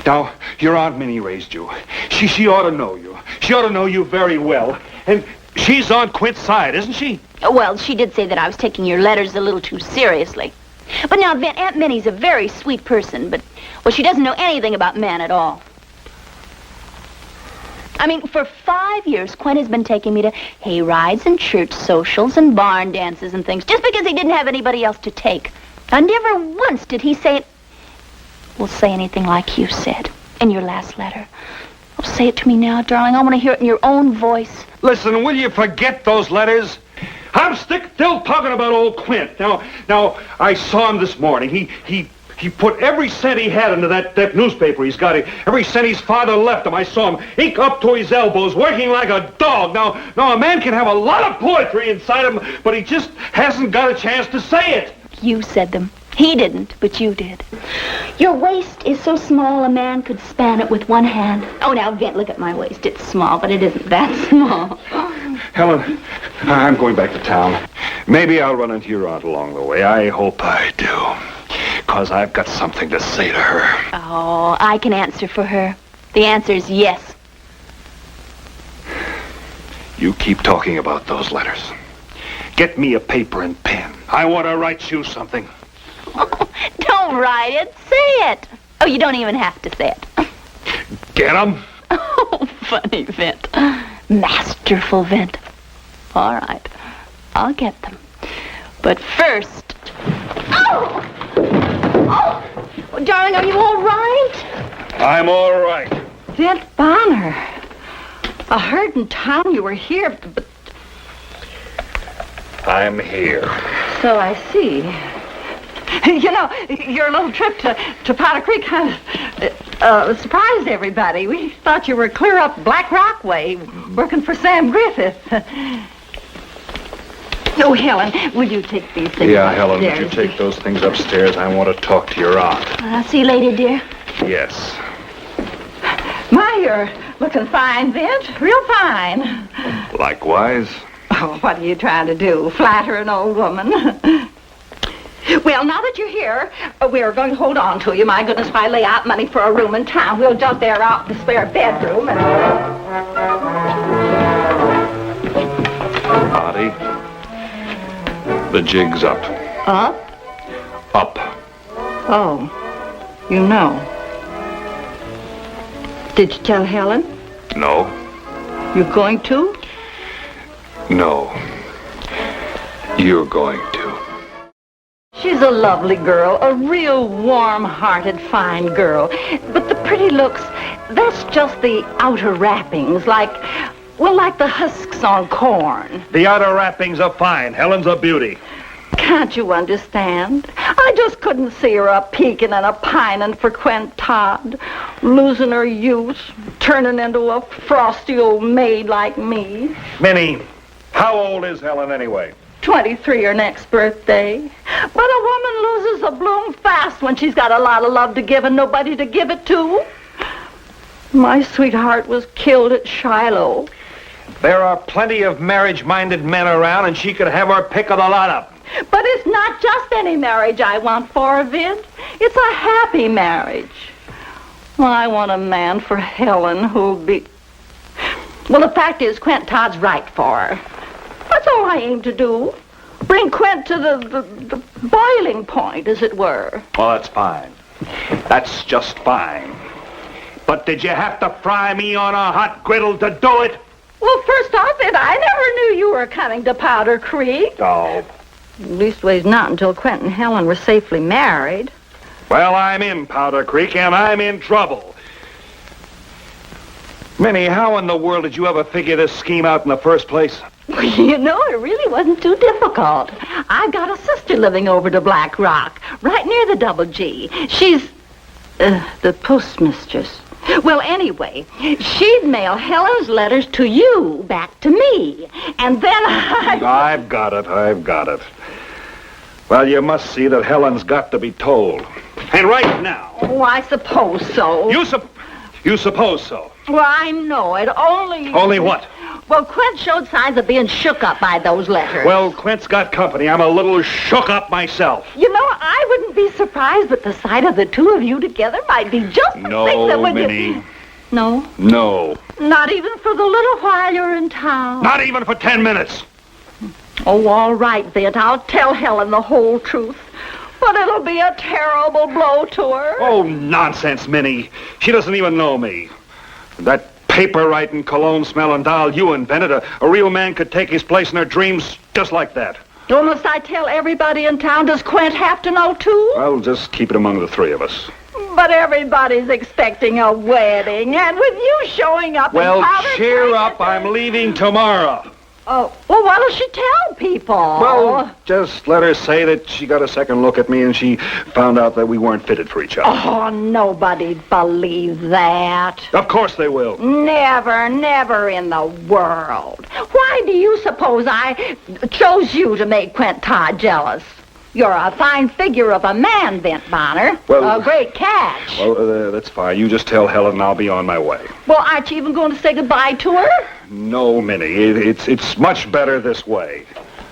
Now, your Aunt Minnie raised you. She ought to know you. She ought to know you very well. And she's on Quint's side, isn't she? Well, she did say that I was taking your letters a little too seriously. But now, Aunt Minnie's a very sweet person, but, well, she doesn't know anything about men at all. I mean, for 5 years, Quint has been taking me to hay rides and church socials and barn dances and things, just because he didn't have anybody else to take. And never once did he say anything like you said in your last letter. Oh, say it to me now, darling. I want to hear it in your own voice. Listen, will you forget those letters? I'm still talking about old Quint. Now, I saw him this morning. He put every cent he had into that newspaper he's got. Every cent his father left him. I saw him ink up to his elbows, working like a dog. Now, a man can have a lot of poetry inside him, but he just hasn't got a chance to say it. You said them. He didn't, but you did. Your waist is so small a man could span it with one hand. Oh, now, Vint, look at my waist. It's small, but it isn't that small. Helen, I'm going back to town. Maybe I'll run into your aunt along the way. I hope I do. Because I've got something to say to her. Oh, I can answer for her. The answer is yes. You keep talking about those letters. Get me a paper and pen. I want to write you something. Don't write it. Say it. Oh, you don't even have to say it. Get 'em? Oh, funny, Vint. Masterful, Vint. All right. I'll get them. But first... Oh! Oh! Darling, are you all right? I'm all right. Vint Bonner. I heard in town you were here, but... I'm here. So I see. You know, your little trip to Powder Creek kind of surprised everybody. We thought you were clear up Black Rock way, working for Sam Griffith. Oh, Helen, will you take these things Yeah, upstairs? Helen, would you take those things upstairs? I want to talk to your aunt. I'll see you later, dear. Yes. My, you're looking fine, Vint. Real fine. Likewise. Oh, what are you trying to do? Flatter an old woman? Well, now that you're here, we're going to hold on to you. My goodness, if I lay out money for a room in town, we'll just air out the spare bedroom and... Auntie, the jig's up. Up? Up. Oh, you know. Did you tell Helen? No. You going to? No. You're going to. She's a lovely girl, a real warm-hearted, fine girl. But the pretty looks, that's just the outer wrappings, like the husks on corn. The outer wrappings are fine. Helen's a beauty. Can't you understand? I just couldn't see her a-peeking and a-pining for Quint Todd, losing her youth, turning into a frosty old maid like me. Minnie, how old is Helen anyway? 23 her next birthday. But a woman loses a bloom fast when she's got a lot of love to give and nobody to give it to. My sweetheart was killed at Shiloh. There are plenty of marriage-minded men around, and she could have her pick of the lot up. But it's not just any marriage I want for her, Vint. It's a happy marriage. Well, I want a man for Helen who'll be... Well, the fact is, Quint Todd's right for her. That's all I aim to do. Bring Quint to the boiling point, as it were. Well, that's fine. That's just fine. But did you have to fry me on a hot griddle to do it? Well, first off, Vint, I never knew you were coming to Powder Creek. Oh. Leastways, not until Quint and Helen were safely married. Well, I'm in Powder Creek, and I'm in trouble. Minnie, how in the world did you ever figure this scheme out in the first place? You know, it really wasn't too difficult. I've got a sister living over to Black Rock, right near the Double G. She's the postmistress. Well, anyway, she'd mail Helen's letters to you back to me. And then I've got it. Well, you must see that Helen's got to be told. And right now. Oh, I suppose so. You suppose so? Well, I know it. Only... Only what? Well, Quint showed signs of being shook up by those letters. Well, Quint's got company. I'm a little shook up myself. You know, I wouldn't be surprised, but the sight of the two of you together might be just the thing that would... Minnie. No? No. Not even for the little while you're in town? Not even for 10 minutes. Oh, all right, then. I'll tell Helen the whole truth. But it'll be a terrible blow to her. Oh, nonsense, Minnie. She doesn't even know me. That paper-writing, cologne-smelling doll you invented, a real man could take his place in her dreams just like that. Oh, must I tell everybody in town? Does Quint have to know, too? Well, just keep it among the three of us. But everybody's expecting a wedding, and with you showing up... Well, cheer up. I'm leaving tomorrow. Oh, well, what'll she tell people? Well, just let her say that she got a second look at me and she found out that we weren't fitted for each other. Oh, nobody'd believe that. Of course they will. Never, never in the world. Why do you suppose I chose you to make Quint Todd jealous? You're a fine figure of a man, Vint Bonner. Well, a great catch. Well, that's fine. You just tell Helen and I'll be on my way. Well, aren't you even going to say goodbye to her? No, Minnie. It's much better this way.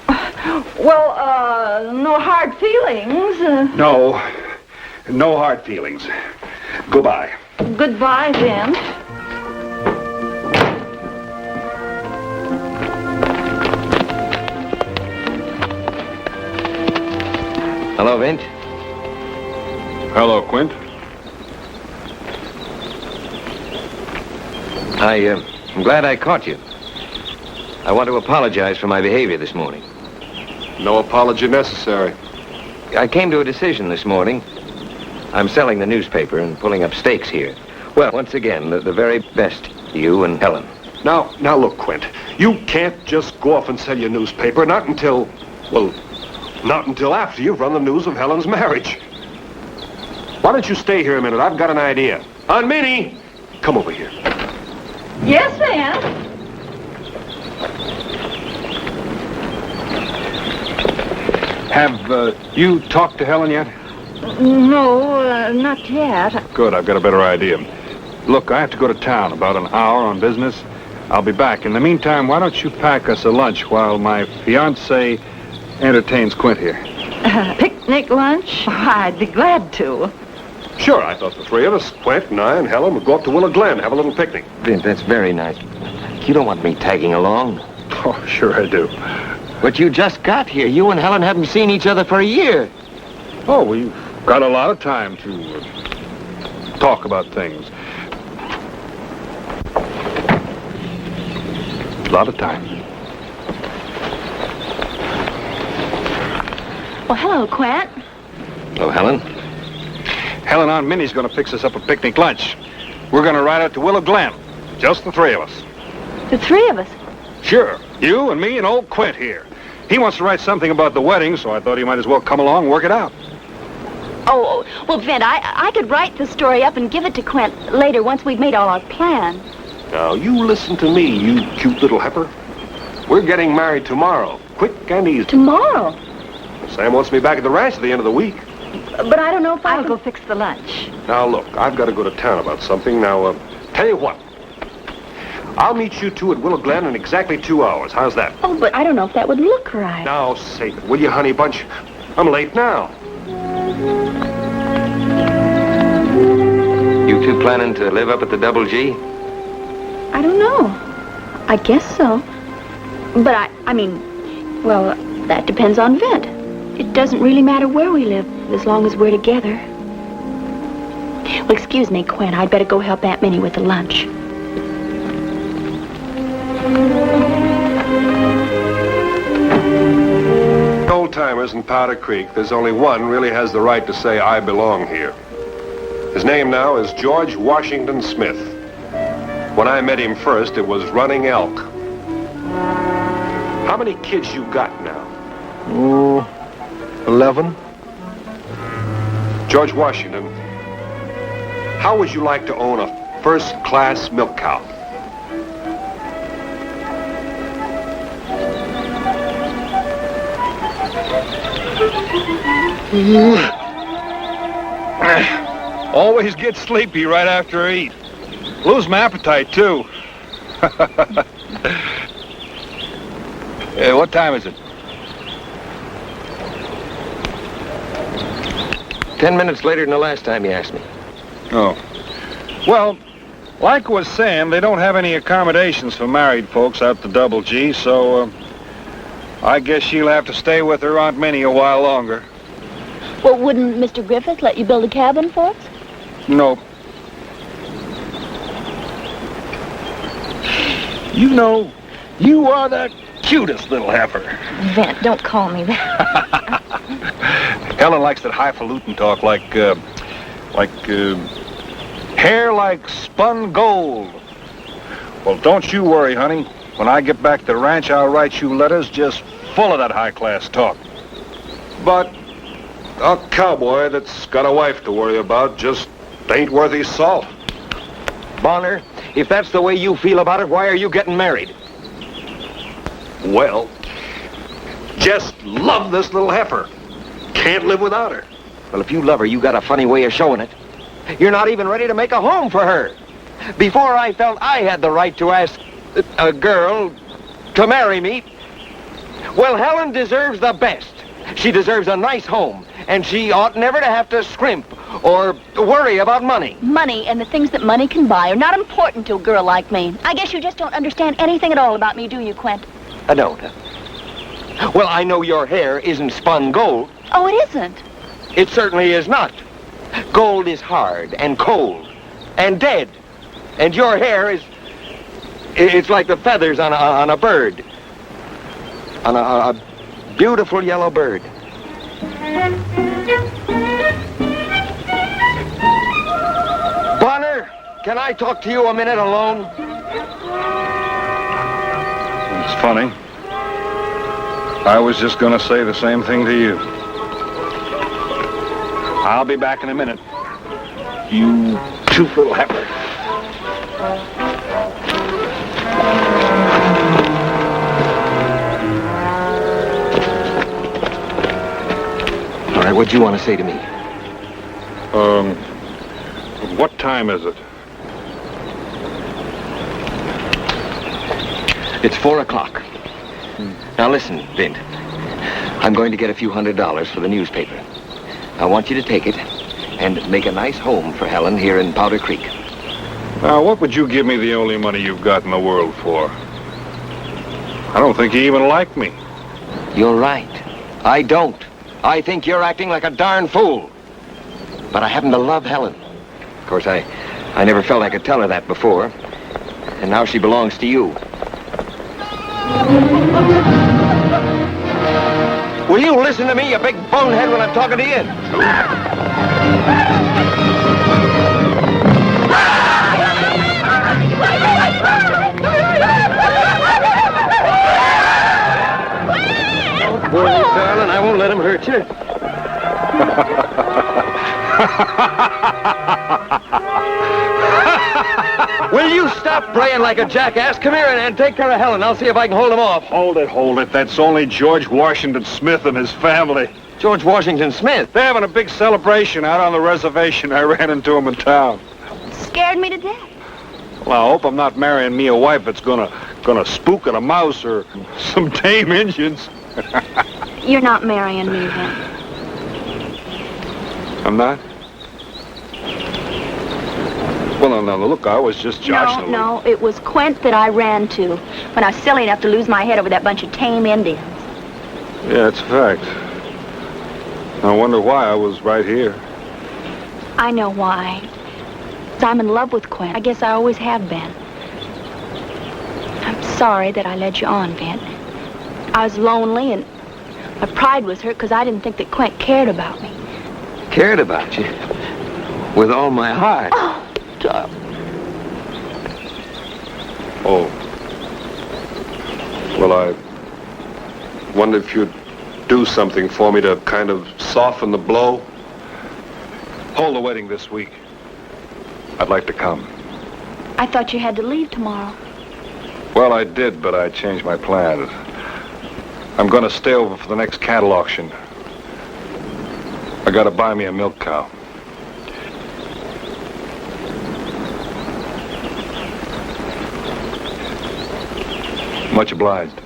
Well, no hard feelings. No hard feelings. Goodbye. Goodbye, Vint. Hello, Vint. Hello, Quint. I'm glad I caught you. I want to apologize for my behavior this morning. No apology necessary. I came to a decision this morning. I'm selling the newspaper and pulling up stakes here. Well, once again, the very best, you and Helen. Now look, Quint. You can't just go off and sell your newspaper, not until after you've run the news of Helen's marriage. Why don't you stay here a minute? I've got an idea. Aunt Minnie, come over here. Yes, ma'am. Have you talked to Helen yet? No, not yet. Good, I've got a better idea. Look, I have to go to town about an hour on business. I'll be back. In the meantime, why don't you pack us a lunch while my fiancé entertains Quint here? Picnic lunch? I'd be glad to. Sure, I thought the three of us, Quint and I and Helen, would go up to Willow Glen, have a little picnic. Vint, that's very nice. You don't want me tagging along? Oh, sure I do. But you just got here. You and Helen haven't seen each other for a year. Oh, we've got a lot of time to talk about things. A lot of time. Well, hello, Quint. Oh, Helen? Helen, Aunt Minnie's going to fix us up a picnic lunch. We're going to ride out to Willow Glen. Just the three of us. The three of us? Sure. You and me and old Quint here. He wants to write something about the wedding, so I thought he might as well come along and work it out. Oh, well, Vint, I could write the story up and give it to Quint later once we've made all our plans. Now, you listen to me, you cute little heifer. We're getting married tomorrow, quick and easy. Tomorrow? Sam wants me back at the ranch at the end of the week. But I don't know if I'll go fix the lunch. Now, look, I've got to go to town about something. Now, tell you what. I'll meet you two at Willow Glen in exactly 2 hours. How's that? Oh, but I don't know if that would look right. Now, save it, will you, honey bunch? I'm late now. You two planning to live up at the Double G? I don't know. I guess so. But I mean, well, that depends on Vint. It doesn't really matter where we live, as long as we're together. Well, excuse me, Quint. I'd better go help Aunt Minnie with the lunch. Old-timers in Powder Creek, there's only one really has the right to say, I belong here. His name now is George Washington Smith. When I met him first, it was running elk. How many kids you got now? 11. George Washington, how would you like to own a first-class milk cow? Always get sleepy right after I eat. Lose my appetite, too. What time is it? 10 minutes later than the last time you asked me. Oh. Well, like I was saying, they don't have any accommodations for married folks out the Double G, so I guess she'll have to stay with her Aunt Minnie a while longer. Well, wouldn't Mr. Griffith let you build a cabin for us? Nope. You know, you are the cutest little heifer. Vent, don't call me that. Helen likes that highfalutin talk like hair like spun gold. Well, don't you worry, honey. When I get back to the ranch, I'll write you letters just full of that high-class talk. But a cowboy that's got a wife to worry about just ain't worth his salt. Bonner, if that's the way you feel about it, why are you getting married? Well, just love this little heifer. Can't live without her. Well, if you love her, you got a funny way of showing it. You're not even ready to make a home for her. Before I felt I had the right to ask a girl to marry me, well, Helen deserves the best. She deserves a nice home, and she ought never to have to scrimp or worry about money. Money and the things that money can buy are not important to a girl like me. I guess you just don't understand anything at all about me, do you, Quint? I don't. Well, I know your hair isn't spun gold. Oh, it isn't? It certainly is not. Gold is hard and cold and dead. And your hair is... It's like the feathers on a bird. On a beautiful yellow bird. Bonner, can I talk to you a minute alone? It's funny. I was just going to say the same thing to you. I'll be back in a minute. You cute little heifer. All right, what do you want to say to me? What time is it? It's 4 o'clock. Now listen, Vint. I'm going to get a few $100s for the newspaper. I want you to take it and make a nice home for Helen here in Powder Creek. Now, what would you give me the only money you've got in the world for? I don't think you even like me. You're right. I don't. I think you're acting like a darn fool. But I happen to love Helen. Of course, I never felt I could tell her that before. And now she belongs to you. Will you listen to me, you big bonehead, when I'm talking to you? Don't worry, darling. I won't let him hurt you. Will you stop praying like a jackass? Come here and take care of Helen. I'll see if I can hold him off. Hold it. That's only George Washington Smith and his family. George Washington Smith? They're having a big celebration out on the reservation. I ran into him in town. Scared me to death. Well, I hope I'm not marrying me a wife that's gonna spook at a mouse or some tame Indians. You're not marrying me, then. I'm not? Well, no, look, I was just joshing a little. No, it was Quint that I ran to when I was silly enough to lose my head over that bunch of tame Indians. Yeah, it's a fact. I wonder why I was right here. I know why. I'm in love with Quint. I guess I always have been. I'm sorry that I led you on, Vint. I was lonely and my pride was hurt because I didn't think that Quint cared about me. Cared about you? With all my heart. Oh, darling. Oh. Well, I wonder if you'd do something for me to kind of soften the blow. Hold the wedding this week. I'd like to come. I thought you had to leave tomorrow. Well, I did, but I changed my plans. I'm going to stay over for the next cattle auction. I got to buy me a milk cow. Much obliged.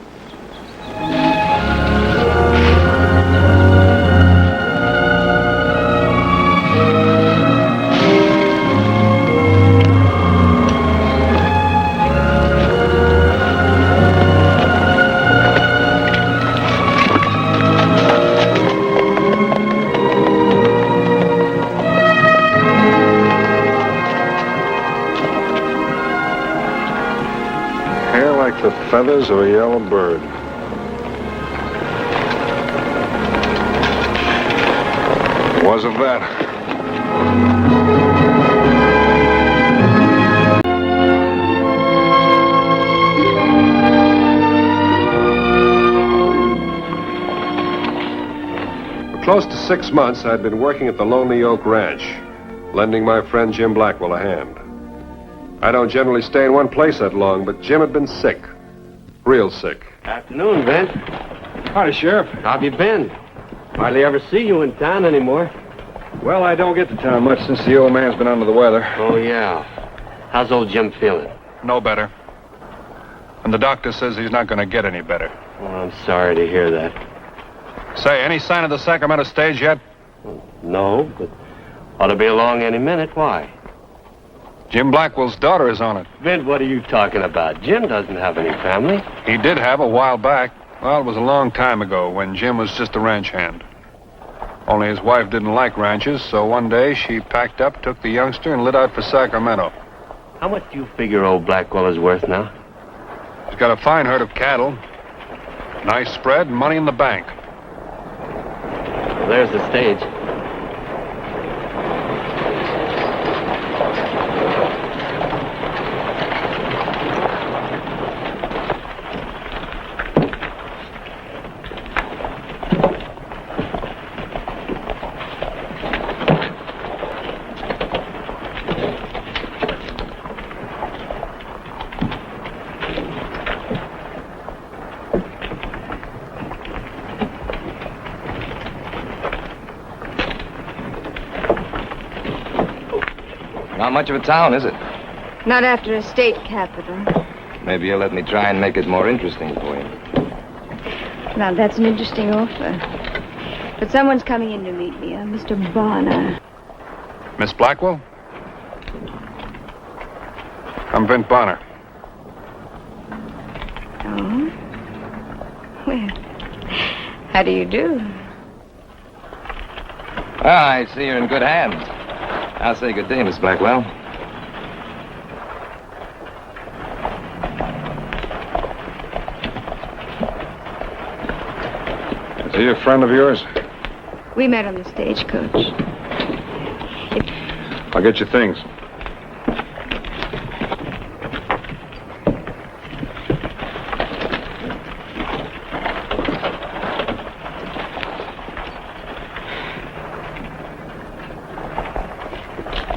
Hair like the feathers of a yellow bird. Wasn't that? For close to 6 months, I'd been working at the Lonely Oak Ranch, lending my friend Jim Blackwell a hand. I don't generally stay in one place that long, but Jim had been sick. Real sick. Afternoon, Vent. Howdy, Sheriff. How have you been? Hardly ever see you in town anymore. Well, I don't get to town much since the old man's been under the weather. Oh, yeah. How's old Jim feeling? No better. And the doctor says he's not going to get any better. Oh, I'm sorry to hear that. Say, any sign of the Sacramento stage yet? No, but ought to be along any minute. Why? Jim Blackwell's daughter is on it. Vin, what are you talking about? Jim doesn't have any family. He did have a while back. Well, it was a long time ago when Jim was just a ranch hand. Only his wife didn't like ranches, so one day she packed up, took the youngster, and lit out for Sacramento. How much do you figure old Blackwell is worth now? He's got a fine herd of cattle, nice spread, and money in the bank. Well, there's the stage. Not much of a town, is it? Not after a state capital. Maybe you'll let me try and make it more interesting for you. Now, that's an interesting offer. But someone's coming in to meet me, Mr. Bonner. Miss Blackwell? I'm Vint Bonner. Oh? Well, how do you do? Well, I see you're in good hands. I'll say good day, Miss Blackwell. Is he a friend of yours? We met on the stagecoach. I'll get you things.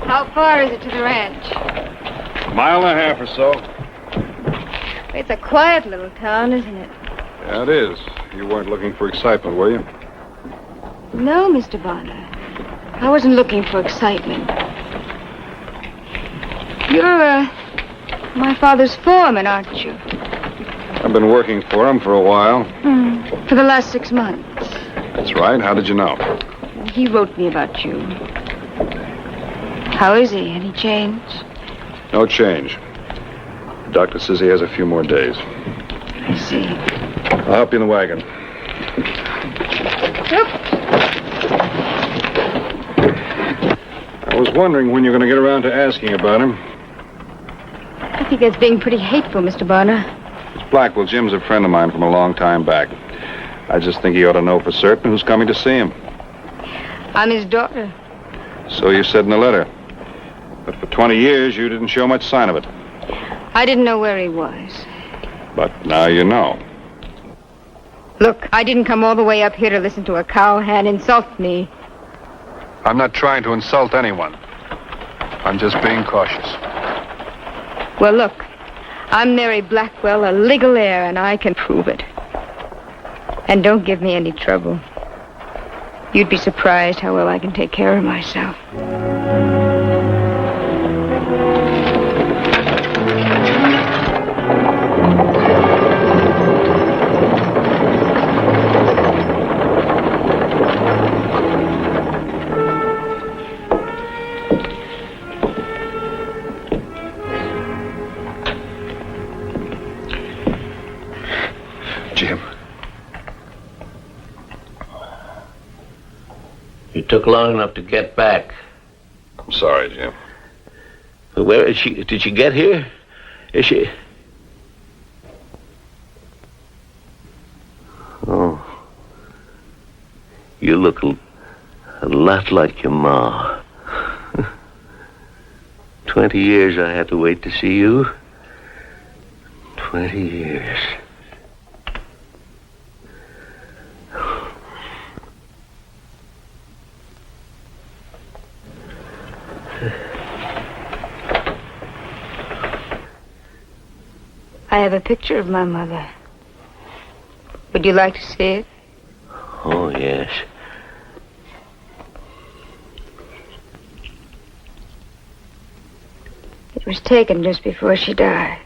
How far is it to the ranch? A mile and a half or so. It's a quiet little town, isn't it? Yeah, it is. You weren't looking for excitement, were you? No, Mr. Bonner. I wasn't looking for excitement. You're, my father's foreman, aren't you? I've been working for him for a while. For the last 6 months. That's right. How did you know? He wrote me about you. How is he? Any change? No change. The doctor says he has a few more days. I see. I'll help you in the wagon. I was wondering when you're going to get around to asking about him. I think that's being pretty hateful, Mr. Bonner. Miss Blackwell, Jim's a friend of mine from a long time back. I just think he ought to know for certain who's coming to see him. I'm his daughter. So you said in the letter. But for 20 years, you didn't show much sign of it. I didn't know where he was. But now you know. Look, I didn't come all the way up here to listen to a cowhand insult me. I'm not trying to insult anyone. I'm just being cautious. Well, look, I'm Mary Blackwell, a legal heir, and I can prove it. And don't give me any trouble. You'd be surprised how well I can take care of myself. It took long enough to get back. I'm sorry, Jim. Where is she? Did she get here? Is she? Oh. You look a lot like your ma. 20 years I had to wait to see you. 20 years. I have a picture of my mother. Would you like to see it? Oh, yes. It was taken just before she died.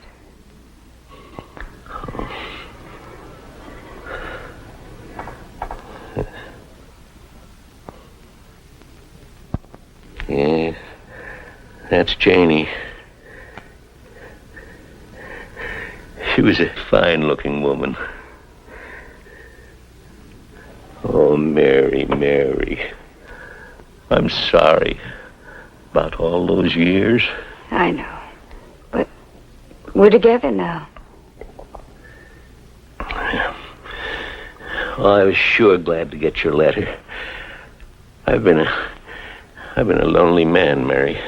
Yes, that's Janie. She was a fine-looking woman. Oh, Mary, Mary. I'm sorry about all those years. I know. But we're together now. Oh, I was sure glad to get your letter. I've been a lonely man, Mary.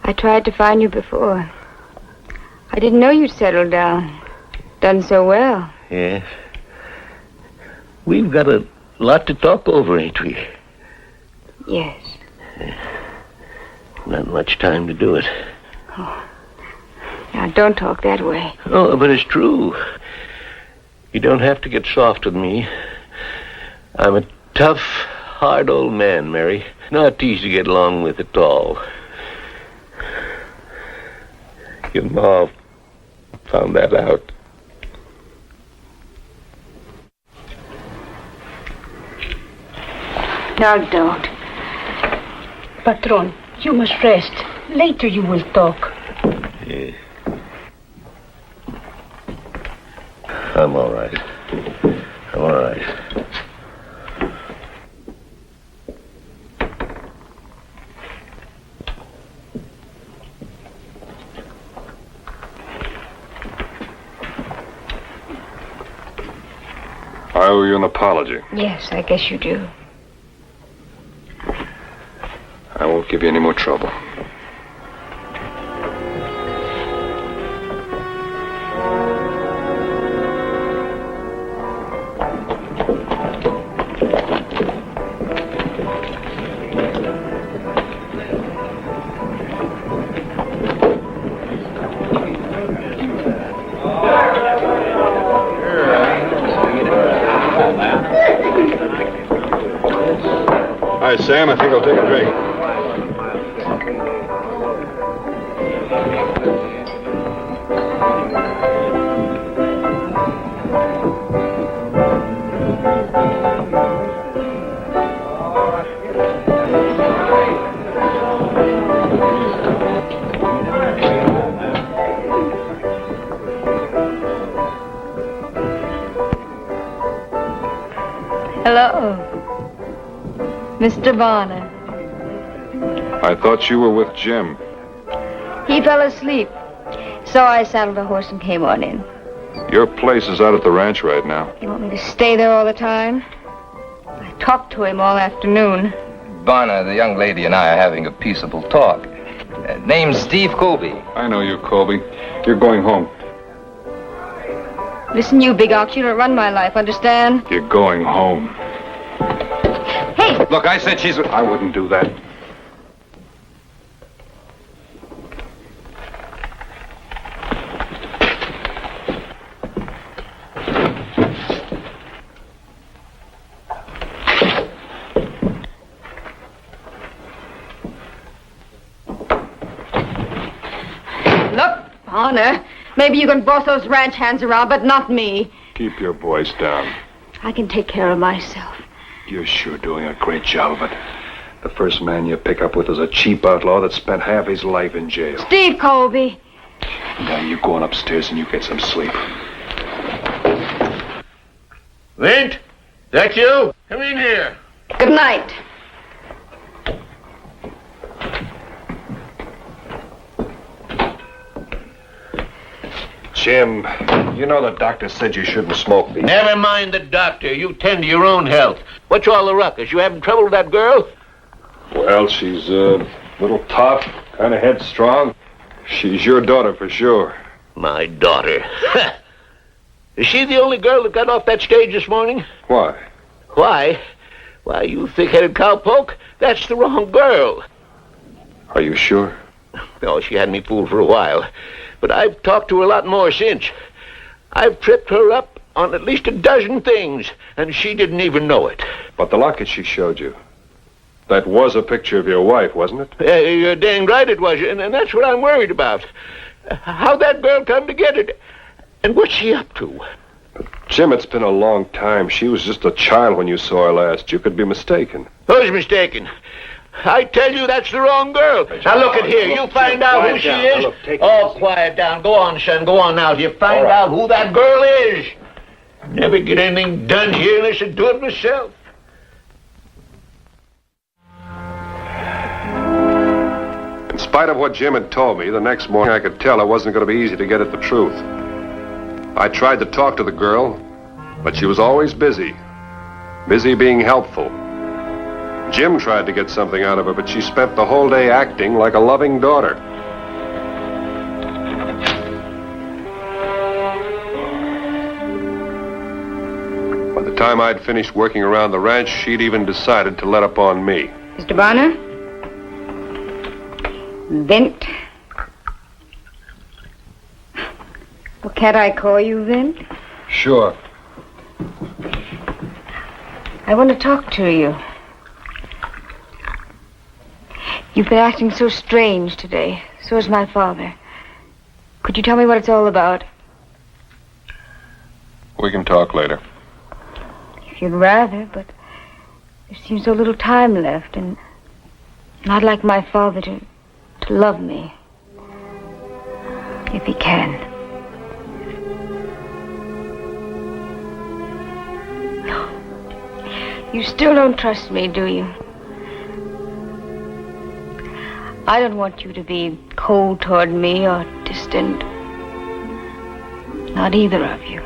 I tried to find you before. I didn't know you'd settled down. Done so well. Yes. We've got a lot to talk over, ain't we? Yes. Not much time to do it. Oh. Now, don't talk that way. Oh, but it's true. You don't have to get soft with me. I'm a tough, hard old man, Mary. Not easy to get along with at all. Your ma found that out. Now don't. Patron, you must rest. Later you will talk. Yeah. I'm all right. I'm all right. I owe you an apology. Yes, I guess you do. I won't give you any more trouble. Hi, Sam. I think I'll take a drink. Hello. Mr. Bonner. I thought you were with Jim. He fell asleep. So I saddled a horse and came on in. Your place is out at the ranch right now. You want me to stay there all the time? I talked to him all afternoon. Bonner, the young lady and I are having a peaceable talk. Name's Steve Colby. I know you, Colby. You're going home. Listen, you big ox, you don't run my life, understand? You're going home. Hey! Look, I said she's... I wouldn't do that. Look, Bonner, maybe you can boss those ranch hands around, but not me. Keep your voice down. I can take care of myself. You're sure doing a great job of it. The first man you pick up with is a cheap outlaw that spent half his life in jail. Steve Colby. Now you go on upstairs and you get some sleep. Lint, that you? Come in here. Good night. Jim, you know the doctor said you shouldn't smoke these. Never mind the doctor. You tend to your own health. What's all the ruckus? You having trouble with that girl? Well, she's a little tough, kind of headstrong. She's your daughter for sure. My daughter. Is she the only girl that got off that stage this morning? Why? Why? Why, you thick-headed cowpoke, that's the wrong girl. Are you sure? Oh, she had me fooled for a while. But I've talked to her a lot more since. I've tripped her up on at least a dozen things, and she didn't even know it. But the locket she showed you, that was a picture of your wife, wasn't it? You're dang right it was, and that's what I'm worried about. How'd that girl come to get it? And what's she up to? Jim, it's been a long time. She was just a child when you saw her last. You could be mistaken. Who's mistaken? I tell you, that's the wrong girl. Now, look at here. You find out who she is. Oh, quiet down. Go on, son. Go on now. You find out who that girl is. Never get anything done here unless I do it myself. In spite of what Jim had told me, the next morning I could tell it wasn't going to be easy to get at the truth. I tried to talk to the girl, but she was always busy. Busy being helpful. Jim tried to get something out of her, but she spent the whole day acting like a loving daughter. By the time I'd finished working around the ranch, she'd even decided to let up on me. Mr. Bonner? Vint? Well, can't I call you Vint? Sure. I want to talk to you. You've been acting so strange today. So is my father. Could you tell me what it's all about? We can talk later. If you'd rather, but there seems so little time left, and I'd like my father to love me. If he can. You still don't trust me, do you? I don't want you to be cold toward me or distant. Not either of you.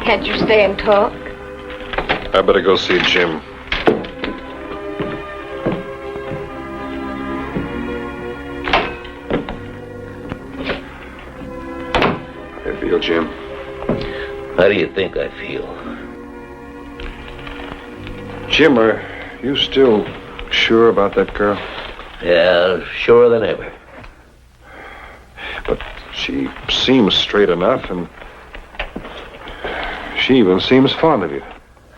Can't you stay and talk? I better go see Jim. How do you feel, Jim? How do you think I feel? Jim, are you still sure about that girl? Yeah, surer than ever. But she seems straight enough, and she even seems fond of you.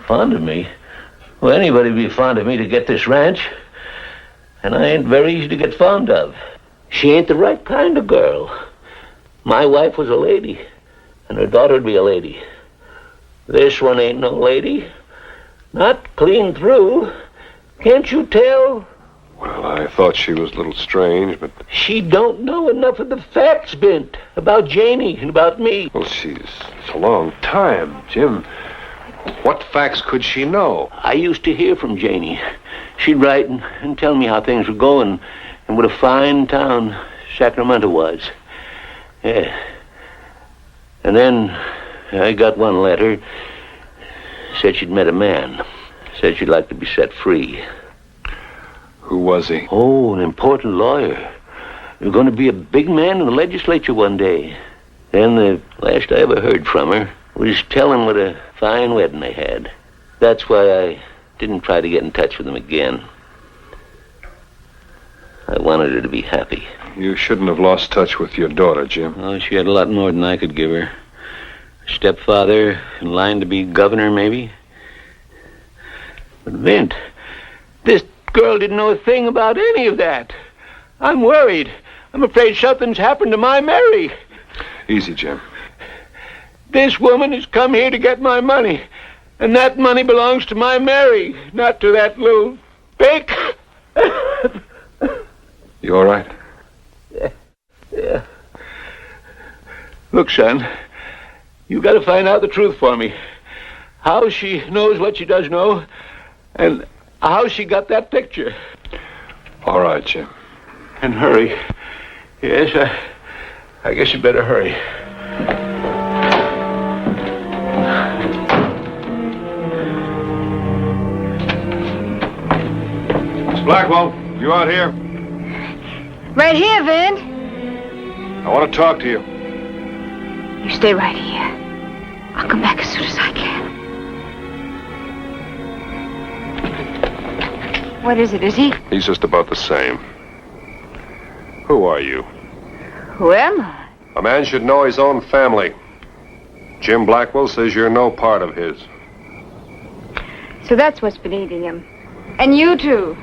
Fond of me? Well, anybody'd be fond of me to get this ranch. And I ain't very easy to get fond of. She ain't the right kind of girl. My wife was a lady, and her daughter'd be a lady. This one ain't no lady. Not clean through. Can't you tell? Well, I thought she was a little strange, but... She don't know enough of the facts, Bint, about Janie and about me. Well, it's a long time, Jim. What facts could she know? I used to hear from Janie. She'd write and tell me how things were going and what a fine town Sacramento was. Yeah. And then I got one letter. Said she'd met a man. Said she'd like to be set free. Who was he? Oh, an important lawyer. You're going to be a big man in the legislature one day. Then the last I ever heard from her was telling what a fine wedding they had. That's why I didn't try to get in touch with them again. I wanted her to be happy. You shouldn't have lost touch with your daughter, Jim. Oh, she had a lot more than I could give her. Stepfather in line to be governor, maybe. But Vint, this girl didn't know a thing about any of that. I'm worried. I'm afraid something's happened to my Mary. Easy, Jim. This woman has come here to get my money. And that money belongs to my Mary, not to that little fake. You all right? Yeah. Look, son. You got to find out the truth for me. How she knows what she does know, and how she got that picture. All right, Jim. And hurry. Yes, I guess you better hurry. Miss Blackwell, you out here? Right here, Vin. I want to talk to you. You stay right here. I'll come back as soon as I can. What is it? Is he? He's just about the same. Who are you? Who am I? A man should know his own family. Jim Blackwell says you're no part of his. So that's what's been eating him. And you too.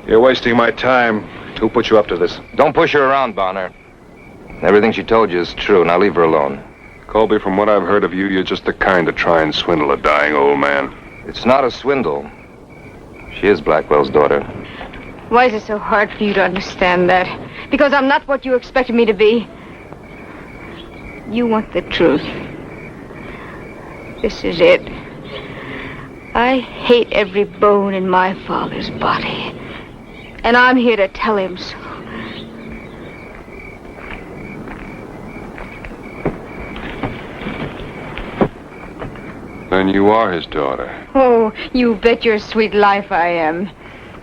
You're wasting my time. Who put you up to this? Don't push her around, Bonner. Everything she told you is true. Now leave her alone. Colby, from what I've heard of you, you're just the kind to try and swindle a dying old man. It's not a swindle. She is Blackwell's daughter. Why is it so hard for you to understand that? Because I'm not what you expected me to be. You want the truth. This is it. I hate every bone in my father's body. And I'm here to tell him so. Then you are his daughter. Oh, you bet your sweet life I am.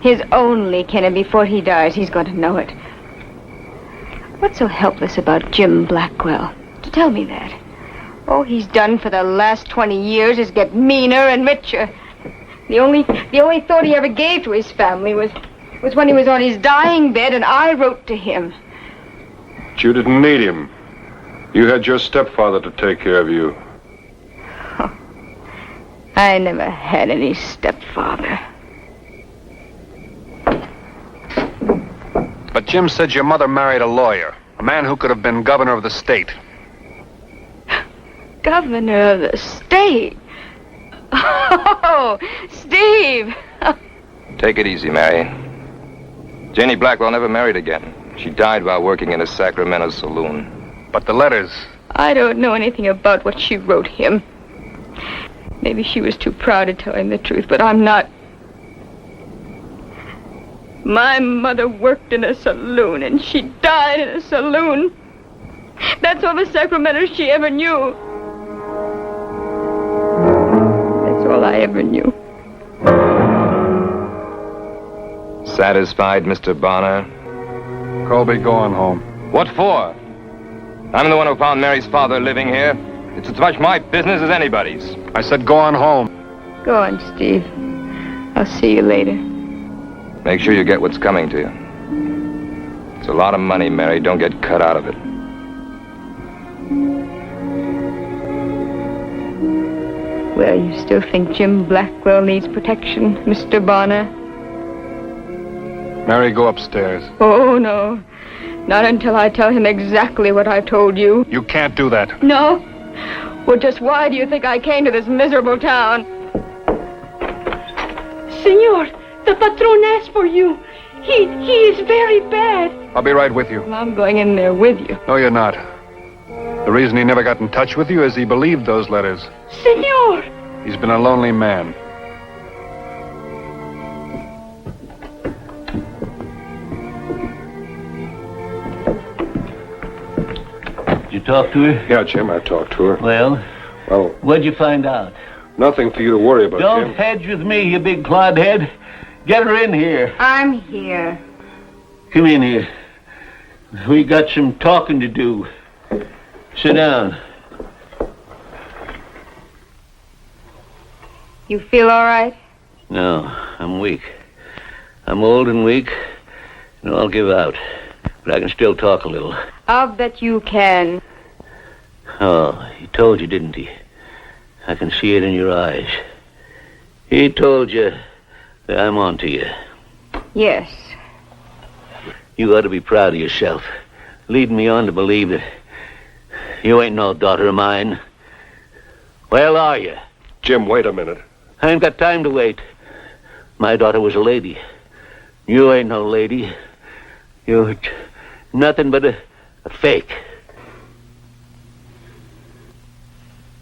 His only kin, and before he dies, he's going to know it. What's so helpless about Jim Blackwell? To tell me that. All he's done for the last 20 years is get meaner and richer. The only thought he ever gave to his family was when he was on his dying bed and I wrote to him. But you didn't need him. You had your stepfather to take care of you. I never had any stepfather. But Jim said your mother married a lawyer, a man who could have been governor of the state. Governor of the state? Oh, Steve! Take it easy, Mary. Janie Blackwell never married again. She died while working in a Sacramento saloon. But the letters... I don't know anything about what she wrote him. Maybe she was too proud to tell him the truth, but I'm not. My mother worked in a saloon, and she died in a saloon. That's all the Sacramento she ever knew. That's all I ever knew. Satisfied, Mr. Bonner? Colby, go on home. What for? I'm the one who found Mary's father living here. It's as much my business as anybody's. I said go on home. Go on, Steve. I'll see you later. Make sure you get what's coming to you. It's a lot of money, Mary. Don't get cut out of it. Well, you still think Jim Blackwell needs protection, Mr. Bonner? Mary, go upstairs. Oh, no. Not until I tell him exactly what I've told you. You can't do that. No? Well, just why do you think I came to this miserable town? Senor, the patron asked for you. He is very bad. I'll be right with you. Well, I'm going in there with you. No, you're not. The reason he never got in touch with you is he believed those letters. Senor! He's been a lonely man. Did you talk to her? Yeah, Jim, I talked to her. Well, what'd you find out? Nothing for you to worry about, Don't Jim. hedge with me, you big clodhead. Get her in here. I'm here. Come in here. We got some talking to do. Sit down. You feel all right? No, I'm weak. I'm old and weak, and I'll give out. But I can still talk a little. I'll bet you can. Oh, he told you, didn't he? I can see it in your eyes. He told you that I'm on to you. Yes. You ought to be proud of yourself, leading me on to believe that you ain't no daughter of mine. Well, are you? Jim, wait a minute. I ain't got time to wait. My daughter was a lady. You ain't no lady. You're nothing but a fake.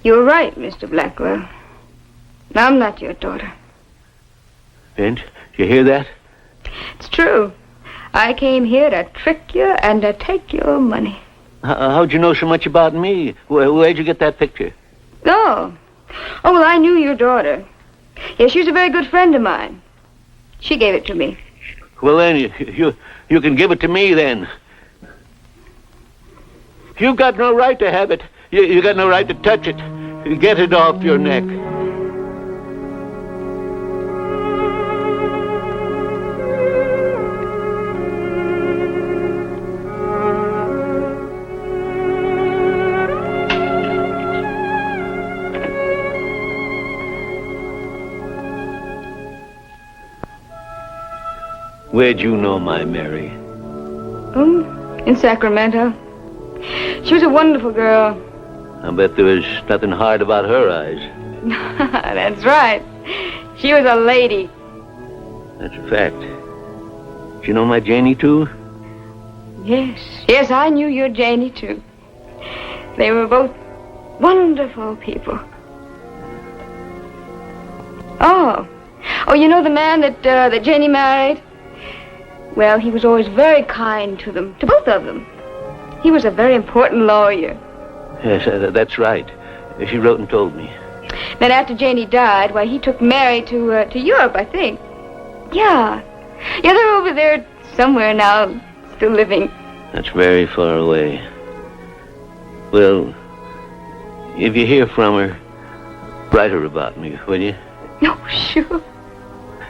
You were right, Mr. Blackwell. I'm not your daughter. Vince, you hear that? It's true. I came here to trick you and to take your money. How'd you know so much about me? Where'd you get that picture? Oh. Oh, well, I knew your daughter. Yes, she's a very good friend of mine. She gave it to me. Well, then, you can give it to me, then. You've got no right to have it. You got no right to touch it. Get it off your neck. Where'd you know my Mary? In Sacramento. She was a wonderful girl. I bet there was nothing hard about her eyes. That's right. She was a lady. That's a fact. Did you know my Janie, too? Yes. Yes, I knew your Janie, too. They were both wonderful people. Oh. Oh, you know the man that Janie married? Well, he was always very kind to them, to both of them. He was a very important lawyer. Yes, that's right. She wrote and told me. Then after Janie died, why, he took Mary to Europe, I think. Yeah. Yeah, they're over there somewhere now, still living. That's very far away. Well, if you hear from her, write her about me, will you? Oh, sure.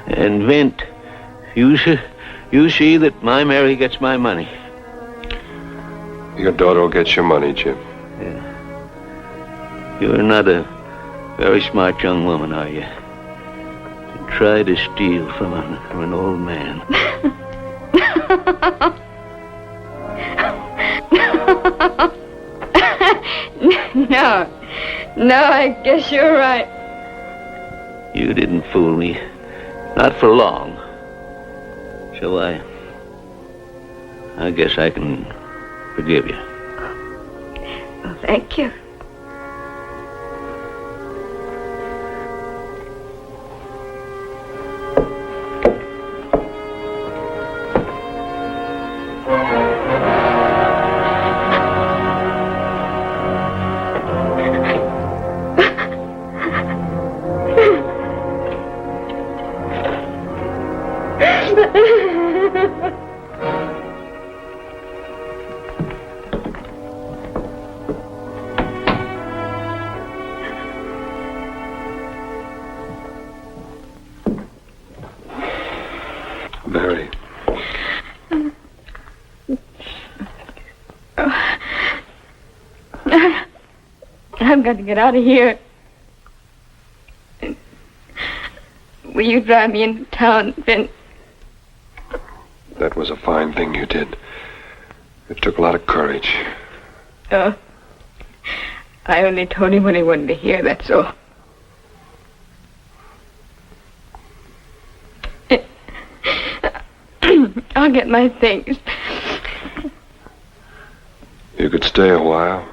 And Vint, you see that my Mary gets my money. Your daughter will get your money, Jim. Yeah. You're not a very smart young woman, are you? To try to steal from an old man. No, I guess you're right. You didn't fool me. Not for long. So I guess I can forgive you. Well, thank you. Mary. I've got to get out of here. Will you drive me into town, Vin? That was a fine thing you did. It took a lot of courage. Oh. I only told him what he wanted to hear, that's all. I'll get my things. You could stay a while.